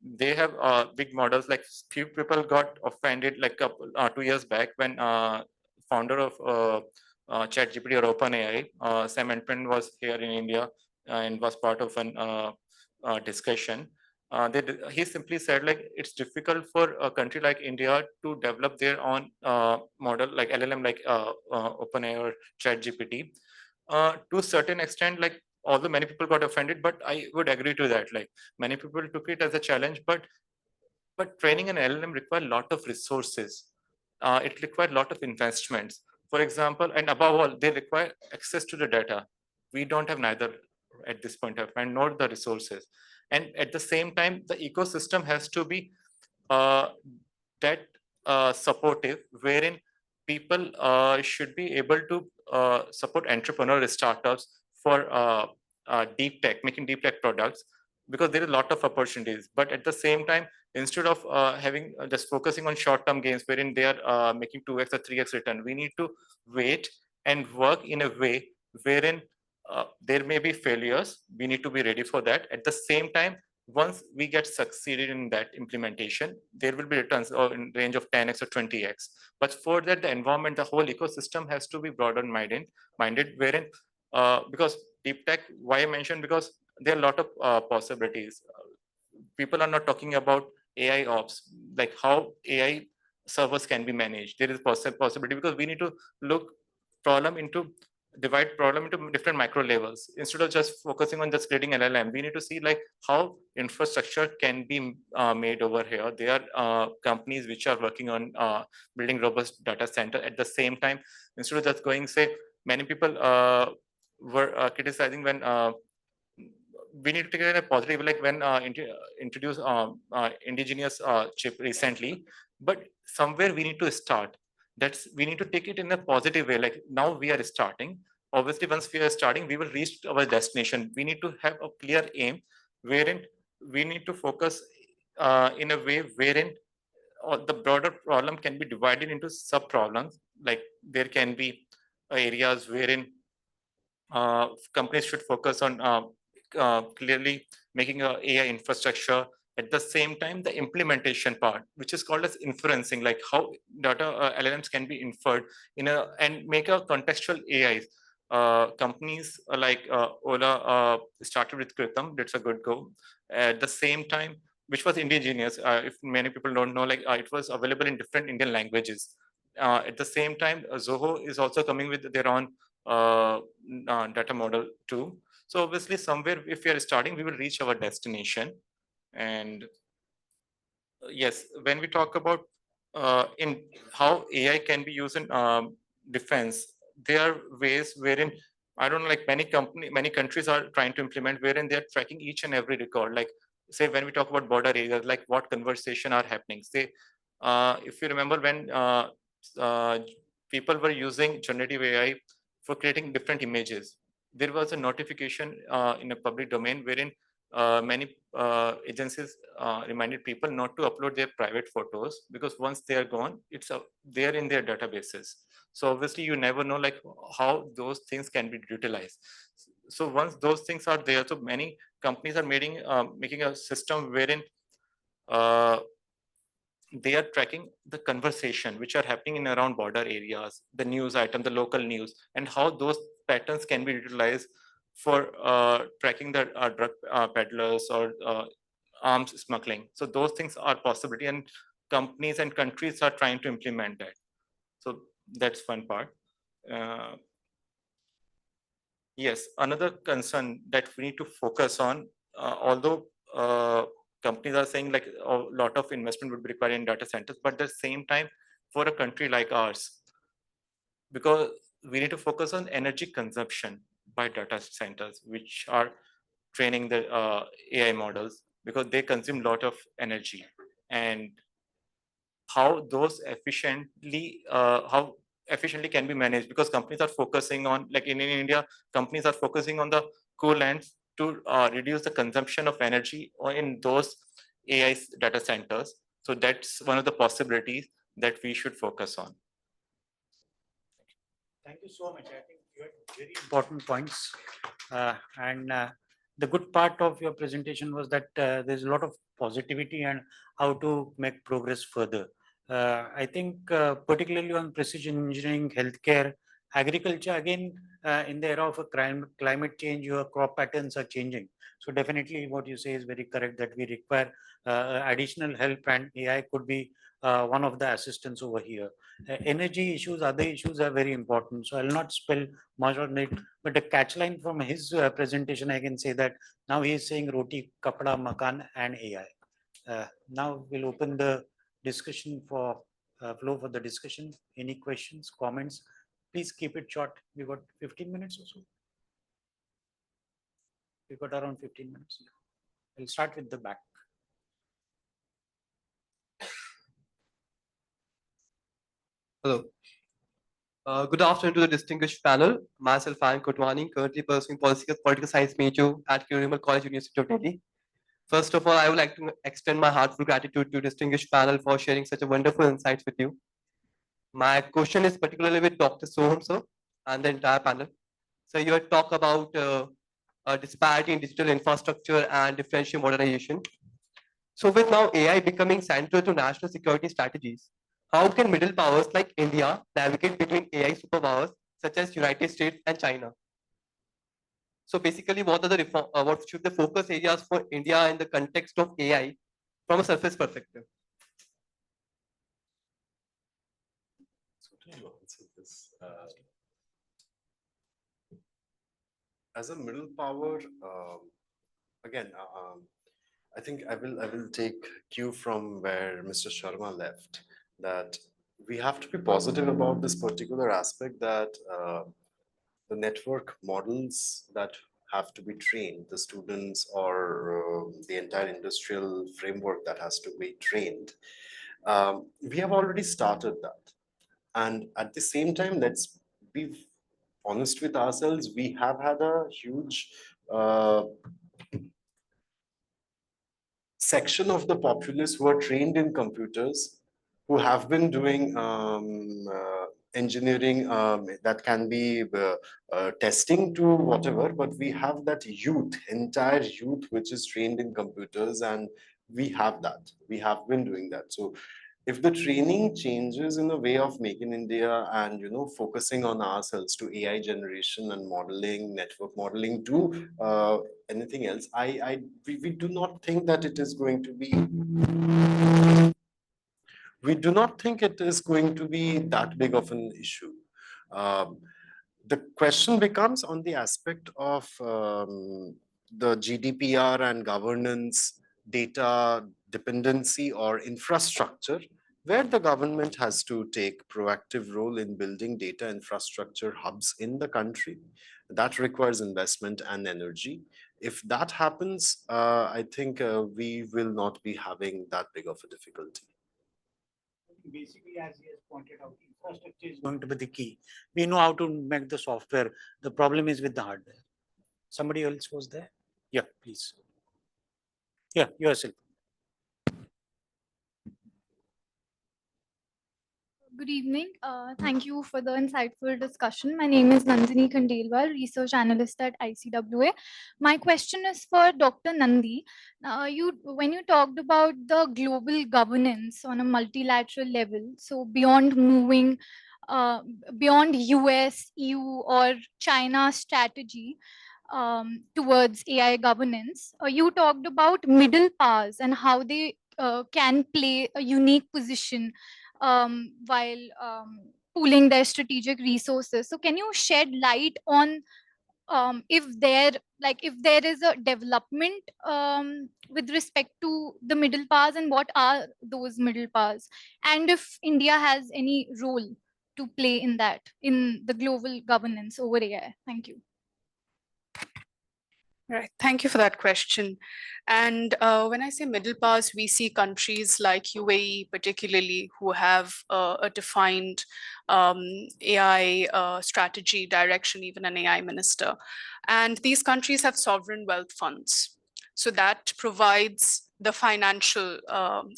They have big models. Like few people got offended like 2 years back when founder of ChatGPT or OpenAI, Sam Altman, was here in India and was part of an discussion. He simply said like it's difficult for a country like India to develop their own model like LLM, like OpenAI or ChatGPT. To a certain extent, like although many people got offended, but I would agree to that. Like many people took it as a challenge, but training an LLM requires a lot of resources. It requires a lot of investments. For example, and above all, they require access to the data. We don't have neither at this point of time, nor the resources. And at the same time, the ecosystem has to be that supportive, wherein people should be able to support entrepreneurial startups for deep tech, making deep tech products, because there is a lot of opportunities. But at the same time, instead of having just focusing on short-term gains, wherein they are making 2x or 3x return, we need to wait and work in a way wherein there may be failures. We need to be ready for that. At the same time, once we get succeeded in that implementation, there will be returns in range of 10x or 20x. But for that, the environment, the whole ecosystem has to be broader minded, wherein because deep tech, why I mentioned, because there are a lot of possibilities. People are not talking about AI ops, like how AI servers can be managed. There is possibility, because we need to look problem into divide problem into different micro levels. Instead of just focusing on just creating LLM, we need to see like how infrastructure can be made over here. There are companies which are working on building robust data center. At the same time, instead of just going, say, many people were criticizing when we need to take it in a positive, like when introduce indigenous chip recently, but somewhere we need to start. That's we need to take it in a positive way. Like now we are starting. Obviously, once we are starting, we will reach our destination. We need to have a clear aim, wherein we need to focus in a way wherein the broader problem can be divided into sub problems. Like there can be areas wherein companies should focus on clearly making a AI infrastructure. At the same time, the implementation part, which is called as inferencing, like how data LLMs can be inferred in a and make a contextual AIs. Companies like Ola started with Kritam. That's a good go. At the same time, which was indigenous. If many people don't know, like it was available in different Indian languages. At the same time, Zoho is also coming with their own data model too. So obviously somewhere if we are starting, we will reach our destination. And yes, when we talk about in how AI can be used in defense, there are ways wherein I don't know, like many countries are trying to implement wherein they are tracking each and every record. Like say when we talk about border areas, like what conversation are happening. Say if you remember when uh, people were using generative AI for creating different images, there was a notification in a public domain wherein many agencies reminded people not to upload their private photos because once they are gone, it's there in their databases. So obviously you never know like how those things can be utilized. So once those things are there, so many companies are making a system wherein they are tracking the conversation which are happening in around border areas, the news item, the local news, and how those patterns can be utilized for tracking the drug peddlers or arms smuggling. So those things are possibility, and companies and countries are trying to implement that. So that's one part. Yes, another concern that we need to focus on, although companies are saying like a lot of investment would be required in data centers, but at the same time, for a country like ours, because we need to focus on energy consumption by data centers, which are training the AI models, because they consume a lot of energy, and how those how efficiently can be managed, because companies are focusing on, like in India, companies are focusing on the coolants to reduce the consumption of energy in those AI data centers. So that's one of the possibilities that we should focus on. Thank you so much. I think you had very important points. And the good part of your presentation was that there's a lot of positivity and how to make progress further. I think particularly on precision engineering, healthcare, agriculture, again, in the era of a climate change, your crop patterns are changing. So definitely what you say is very correct, that we require additional help, and AI could be one of the assistants over here. Energy issues, other issues are very important. So I'll not spell much on it, but the catch line from his presentation, I can say that now he is saying roti, kapda, makan, and AI. Now we'll open the discussion for flow for the discussion. Any questions, comments? Please keep it short. We got 15 minutes or so. We got around 15 minutes. We'll start with the back. Hello. Good afternoon to the distinguished panel. Myself, I am Kotwani, currently pursuing political science major at Remark College, University of Delhi. First of all, I would like to extend my heartfelt gratitude to distinguished panel for sharing such a wonderful insights with you. My question is particularly with Dr. Soham, sir, and the entire panel. So you had talked about disparity in digital infrastructure and differential modernization. So with now AI becoming central to national security strategies, how can middle powers like India navigate between AI superpowers such as United States and China? So basically, what are the what should the focus areas for India in the context of AI from a surface perspective? as a middle power, again, I think I will take cue from where Mr. Sharma left, that we have to be positive about this particular aspect, that the network models that have to be trained, the students or the entire industrial framework that has to be trained, we have already started that. And at the same time, let's be honest with ourselves, we have had a huge section of the populace who are trained in computers, who have been doing engineering that can be testing to whatever, but we have that youth, entire youth, which is trained in computers, and we have been doing that. So if the training changes in the way of Make in India and focusing on ourselves to AI generation and modeling, network modeling to anything else, we do not think that it is going to be. We do not think it is going to be that big of an issue. The question becomes on the aspect of the GDPR and governance, data dependency or infrastructure, where the government has to take proactive role in building data infrastructure hubs in the country. That requires investment and energy. If that happens, I think we will not be having that big of a difficulty. Basically, as he has pointed out, infrastructure is going to be the key. We know how to make the software. The problem is with the hardware. Somebody else was there? Yeah, please. Yeah, yourself. Good evening. Thank you for the insightful discussion. My name is Nandini Khandelwal, Research Analyst at ICWA. My question is for Dr. Nandi. When you talked about the global governance on a multilateral level, so beyond moving beyond US, EU, or China strategy towards AI governance, you talked about middle powers and how they can play a unique position while pooling their strategic resources. So can you shed light on if there is a development with respect to the middle powers, and what are those middle powers, and if India has any role to play in that, in the global governance over AI? Thank you. Right. Thank you for that question. And when I say middle powers, we see countries like UAE, particularly, who have a defined AI strategy direction, even an AI minister. And these countries have sovereign wealth funds. So that provides the financial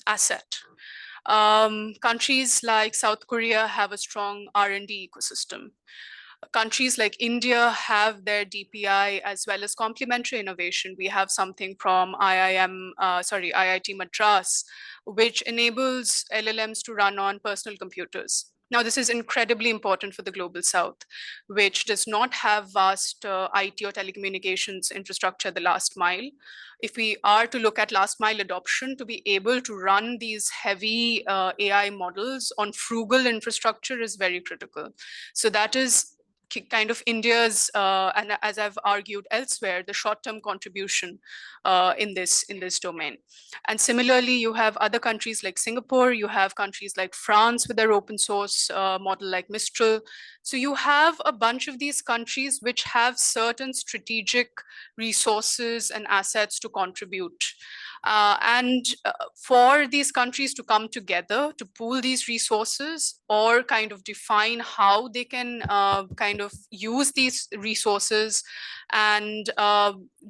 asset. Countries like South Korea have a strong R&D ecosystem. Countries like India have their DPI as well as complementary innovation. We have something from IIT Madras, which enables LLMs to run on personal computers. Now, this is incredibly important for the global South, which does not have vast IT or telecommunications infrastructure the last mile. If we are to look at last mile adoption, to be able to run these heavy AI models on frugal infrastructure is very critical. So that is kind of India's, and as I've argued elsewhere, the short-term contribution in this domain. And similarly, you have other countries like Singapore, you have countries like France with their open source model like Mistral. So you have a bunch of these countries which have certain strategic resources and assets to contribute. For these countries to come together to pool these resources or kind of define how they can kind of use these resources and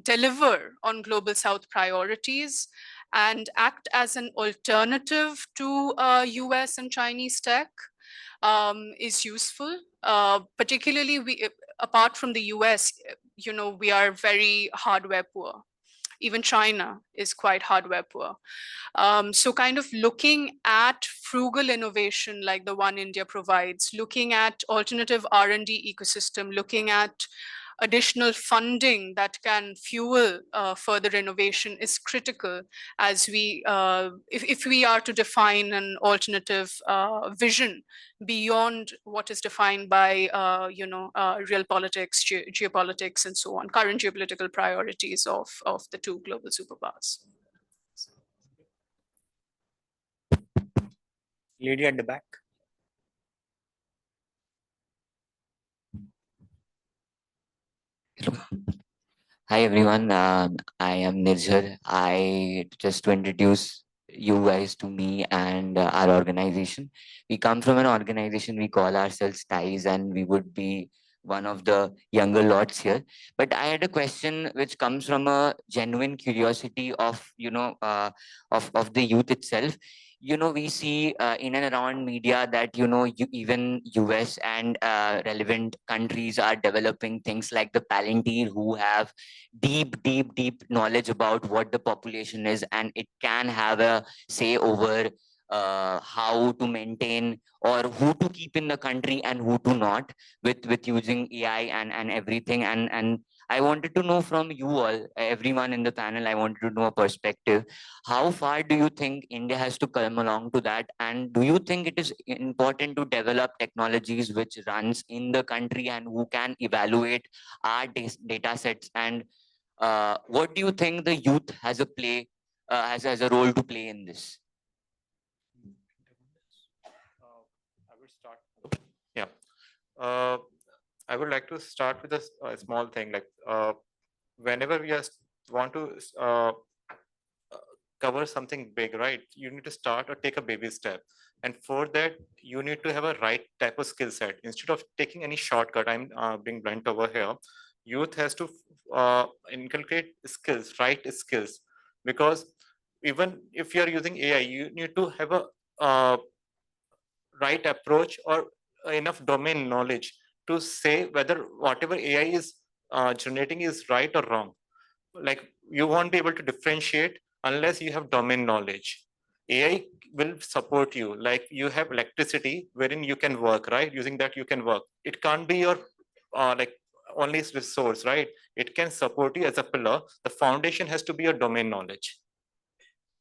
deliver on Global South priorities and act as an alternative to US and Chinese tech is useful. Particularly, apart from the US, we are very hardware poor. Even China is quite hardware poor. So kind of looking at frugal innovation like the one India provides, looking at alternative R&D ecosystem, looking at additional funding that can fuel further innovation is critical as if we are to define an alternative vision beyond what is defined by real politics, geopolitics, and so on, current geopolitical priorities of the two global superpowers. Lady at the back. Hello. Hi everyone, I am Nirjar. I just to introduce you guys to me and our organization. We come from an organization, we call ourselves TIES, and we would be one of the younger lots here. But I had a question which comes from a genuine curiosity of, of the youth itself. We see in and around media that, even US and relevant countries are developing things like the Palantir, who have deep knowledge about what the population is, and it can have a say over how to maintain or who to keep in the country and who to not with using AI and everything. And I wanted to know from you all, everyone in the panel, I wanted to know a perspective. How far do you think India has to come along to that? And do you think it is important to develop technologies which runs in the country and who can evaluate our data sets? And what do you think the youth has has a role to play in this? I will start. Yeah. I would like to start with a small thing, like whenever we want to cover something big, right? You need to start or take a baby step. And for that, you need to have a right type of skill set. Instead of taking any shortcut, I'm being blunt over here, youth has to inculcate skills, right skills. Because even if you're using AI, you need to have a right approach or enough domain knowledge to say whether whatever AI is generating is right or wrong. Like, you won't be able to differentiate unless you have domain knowledge. AI will support you. Like, you have electricity wherein you can work, right? Using that you can work. It can't be your like only resource, right? It can support you as a pillar. The foundation has to be your domain knowledge.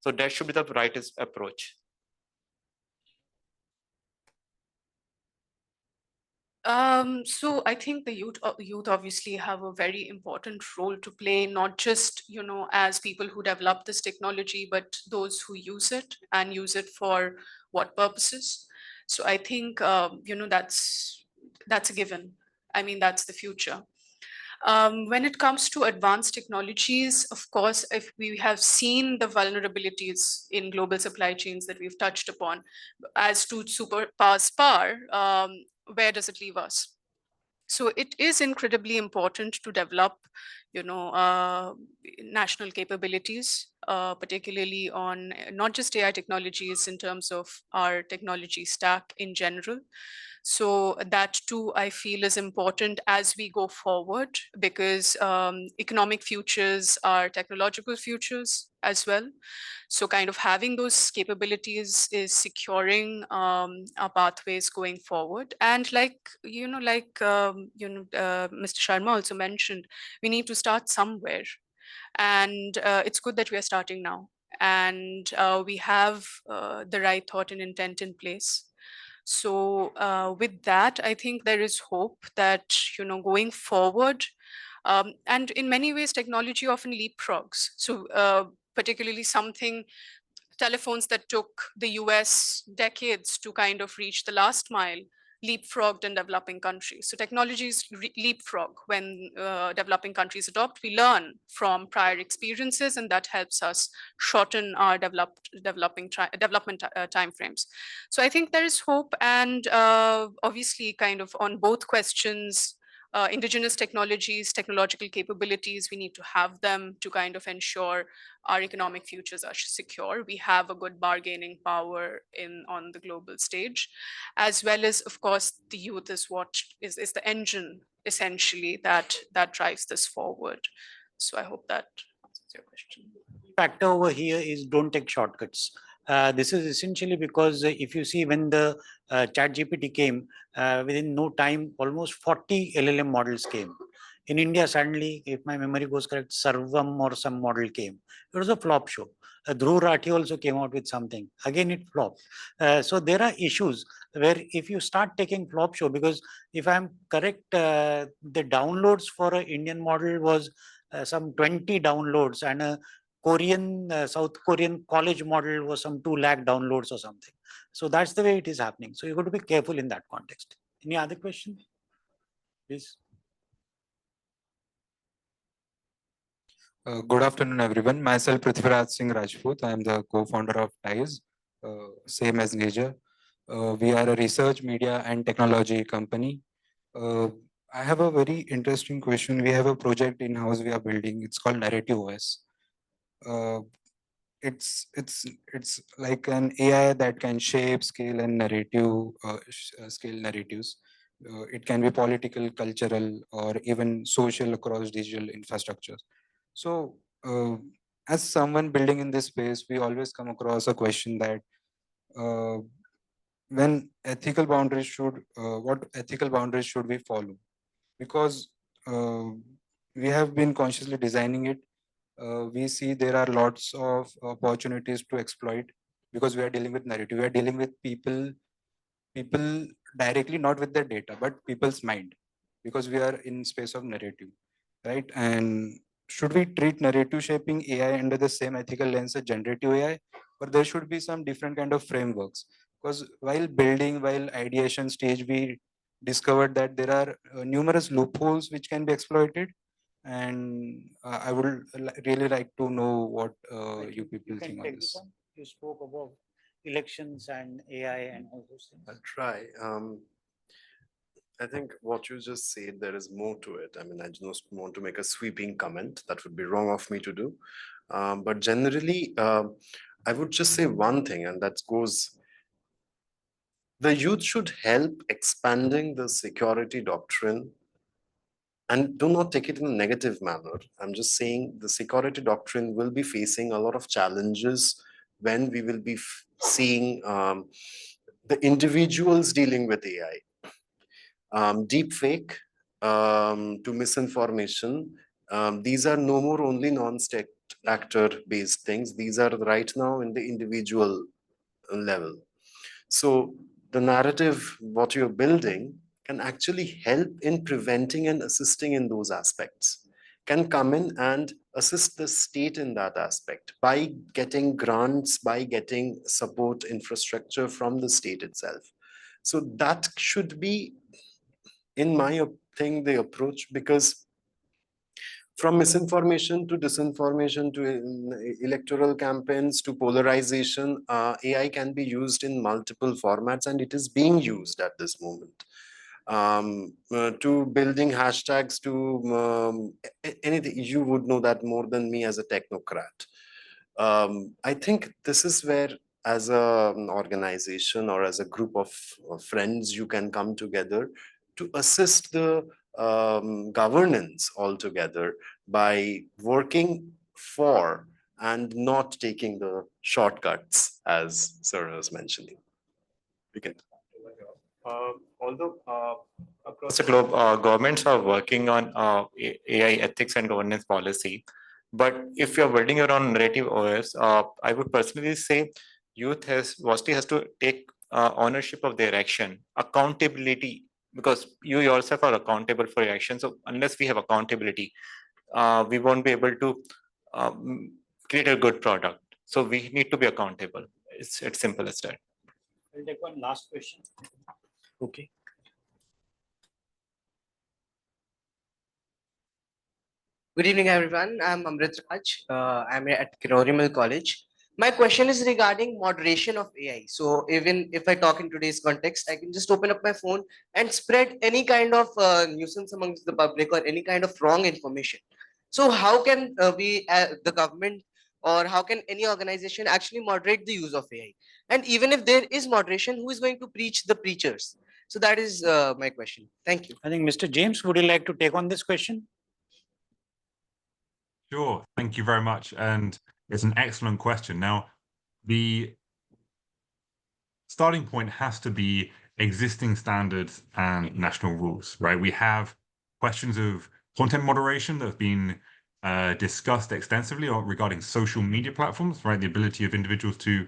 So that should be the right approach. So I think the youth obviously have a very important role to play, not just, as people who develop this technology, but those who use it and use it for what purposes. So I think, that's a given. I mean, that's the future. When it comes to advanced technologies, of course, if we have seen the vulnerabilities in global supply chains that we've touched upon, as to superpowers power, where does it leave us? So it is incredibly important to develop, national capabilities, particularly on not just AI technologies, in terms of our technology stack in general. So that too, I feel, is important as we go forward, because economic futures are technological futures as well. So kind of having those capabilities is securing our pathways going forward. And like, Mr. Sharma also mentioned, we need to start somewhere. And it's good that we are starting now. And we have the right thought and intent in place. So with that, I think there is hope that, going forward, and in many ways, technology often leapfrogs. So particularly telephones that took the US decades to kind of reach the last mile, leapfrogged in developing countries. So technologies leapfrog when developing countries adopt. We learn from prior experiences, and that helps us shorten our development timeframes. So I think there is hope, and obviously, kind of on both questions, indigenous technologies, technological capabilities, we need to have them to kind of ensure our economic futures are secure. We have a good bargaining power on the global stage, as well as, of course, the youth is the engine, essentially, that drives this forward. So I hope that answers your question. Factor over here is don't take shortcuts. This is essentially because if you see when the ChatGPT came, within no time, almost 40 LLM models came. In India, suddenly, if my memory goes correct, Sarvam or some model came. It was a flop show. Dhruv Rathi also came out with something. Again, it flopped. So there are issues where if you start taking flop show, because if I'm correct, the downloads for an Indian model was some 20 downloads, and a Korean, South Korean college model was some 2 lakh downloads or something. So that's the way it is happening. So you got to be careful in that context. Any other question? Please. Good afternoon, everyone. Myself, Prithviraj Singh Rajput. I am the co-founder of TIES, same as Neja. We are a research, media, and technology company. I have a very interesting question. We have a project in-house we are building. It's called Narrative OS. It's like an AI that can shape, scale, and scale narratives. It can be political, cultural, or even social across digital infrastructures. So, as someone building in this space, we always come across a question that when ethical boundaries what ethical boundaries should we follow? Because we have been consciously designing it. We see there are lots of opportunities to exploit because we are dealing with narrative. We are dealing with people directly, not with their data, but people's mind, because we are in space of narrative, right? And should we treat narrative shaping AI under the same ethical lens as generative AI, or there should be some different kind of frameworks? Because while ideation stage, we discovered that there are numerous loopholes which can be exploited, and I would really like to know what you people think on this. You spoke about elections and AI and all those things. I'll try. I think what you just said, there is more to it. I mean, I just want to make a sweeping comment. That would be wrong of me to do. But generally, I would just say one thing, and that goes, the youth should help expanding the security doctrine, and do not take it in a negative manner. I'm just saying the security doctrine will be facing a lot of challenges when we will be seeing the individuals dealing with AI. Deep fake to misinformation. These are no more only non-state actor based things. These are right now in the individual level. So the narrative, what you're building, can actually help in preventing and assisting in those aspects, can come in and assist the state in that aspect by getting grants, by getting support infrastructure from the state itself. So that should be, in my opinion, the approach, because from misinformation to disinformation to electoral campaigns to polarization, AI can be used in multiple formats, and it is being used at this moment. To building hashtags, to anything, you would know that more than me as a technocrat. I think this is where, as an organization or as a group of friends, you can come together to assist the governance altogether by working for and not taking the shortcuts, as Sir was mentioning. We can. Although across the globe, governments are working on AI ethics and governance policy, but if you're building your own narrative OS, I would personally say youth has to take ownership of their action, accountability, because you yourself are accountable for your action. So unless we have accountability, we won't be able to create a good product. So we need to be accountable. It's simple as that. We'll take one last question. Okay. Good evening, everyone. I'm Amrit Raj. I'm at Remark College. My question is regarding moderation of AI. So even if I talk in today's context, I can just open up my phone and spread any kind of nuisance amongst the public or any kind of wrong information. So how can the government, or how can any organization actually moderate the use of AI? And even if there is moderation, who is going to preach the preachers? So that is my question. Thank you. I think Mr. James, would you like to take on this question? Sure, thank you very much. And it's an excellent question. Now, the starting point has to be existing standards and national rules, right? We have questions of content moderation that have been discussed extensively regarding social media platforms, right? The ability of individuals to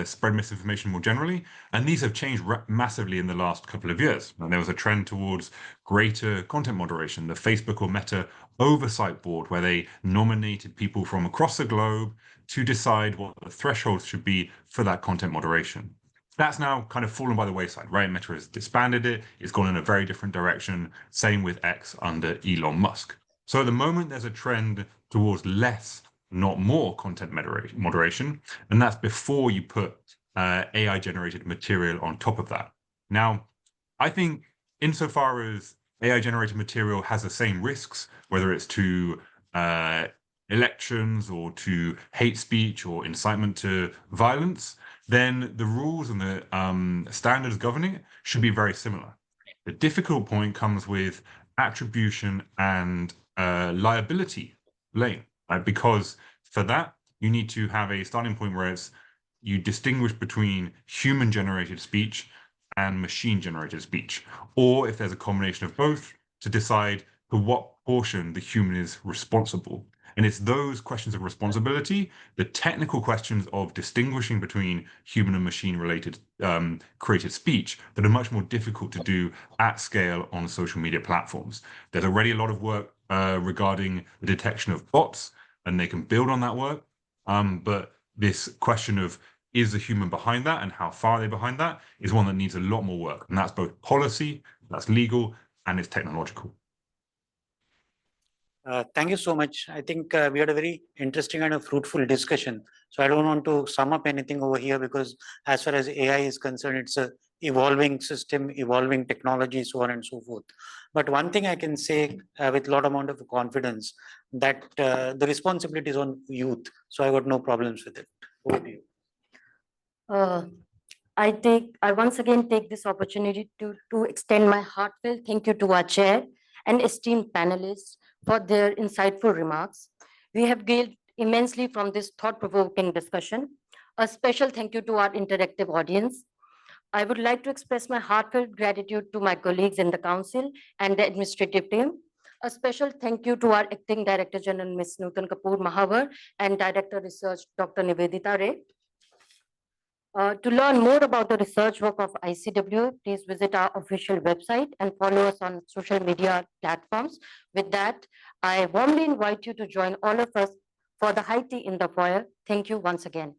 spread misinformation more generally. And these have changed massively in the last couple of years. And there was a trend towards greater content moderation. The Facebook or Meta Oversight Board, where they nominated people from across the globe to decide what the thresholds should be for that content moderation. That's now kind of fallen by the wayside, right? Meta has disbanded it. It's gone in a very different direction. Same with X under Elon Musk. So at the moment, there's a trend towards less, not more content moderation. And that's before you put AI-generated material on top of that. Now, I think insofar as AI-generated material has the same risks, whether it's to elections or to hate speech or incitement to violence, then the rules and the standards governing it should be very similar. The difficult point comes with attribution and liability blame, right? Because for that, you need to have a starting point where you distinguish between human-generated speech and machine-generated speech, or if there's a combination of both, to decide for what portion the human is responsible. And it's those questions of responsibility, the technical questions of distinguishing between human and machine-related created speech that are much more difficult to do at scale on social media platforms. There's already a lot of work regarding the detection of bots, and they can build on that work. But this question of is the human behind that and how far are they behind that is one that needs a lot more work. And that's both policy, that's legal, and it's technological. Thank you so much. I think we had a very interesting and a fruitful discussion. So I don't want to sum up anything over here because as far as AI is concerned, it's a evolving system, evolving technology, so on and so forth. But one thing I can say with a lot amount of confidence that the responsibility is on youth. So I got no problems with it. Over to you. I once again take this opportunity to extend my heartfelt thank you to our chair and esteemed panelists for their insightful remarks. We have gained immensely from this thought-provoking discussion. A special thank you to our interactive audience. I would like to express my heartfelt gratitude to my colleagues in the council and the administrative team. A special thank you to our Acting Director General, Ms. Nutan Kapoor Mahawar, and Director Research, Dr. Nivedita Ray. To learn more about the research work of ICWA, please visit our official website and follow us on social media platforms. With that, I warmly invite you to join all of us for the high tea in the foyer. Thank you once again.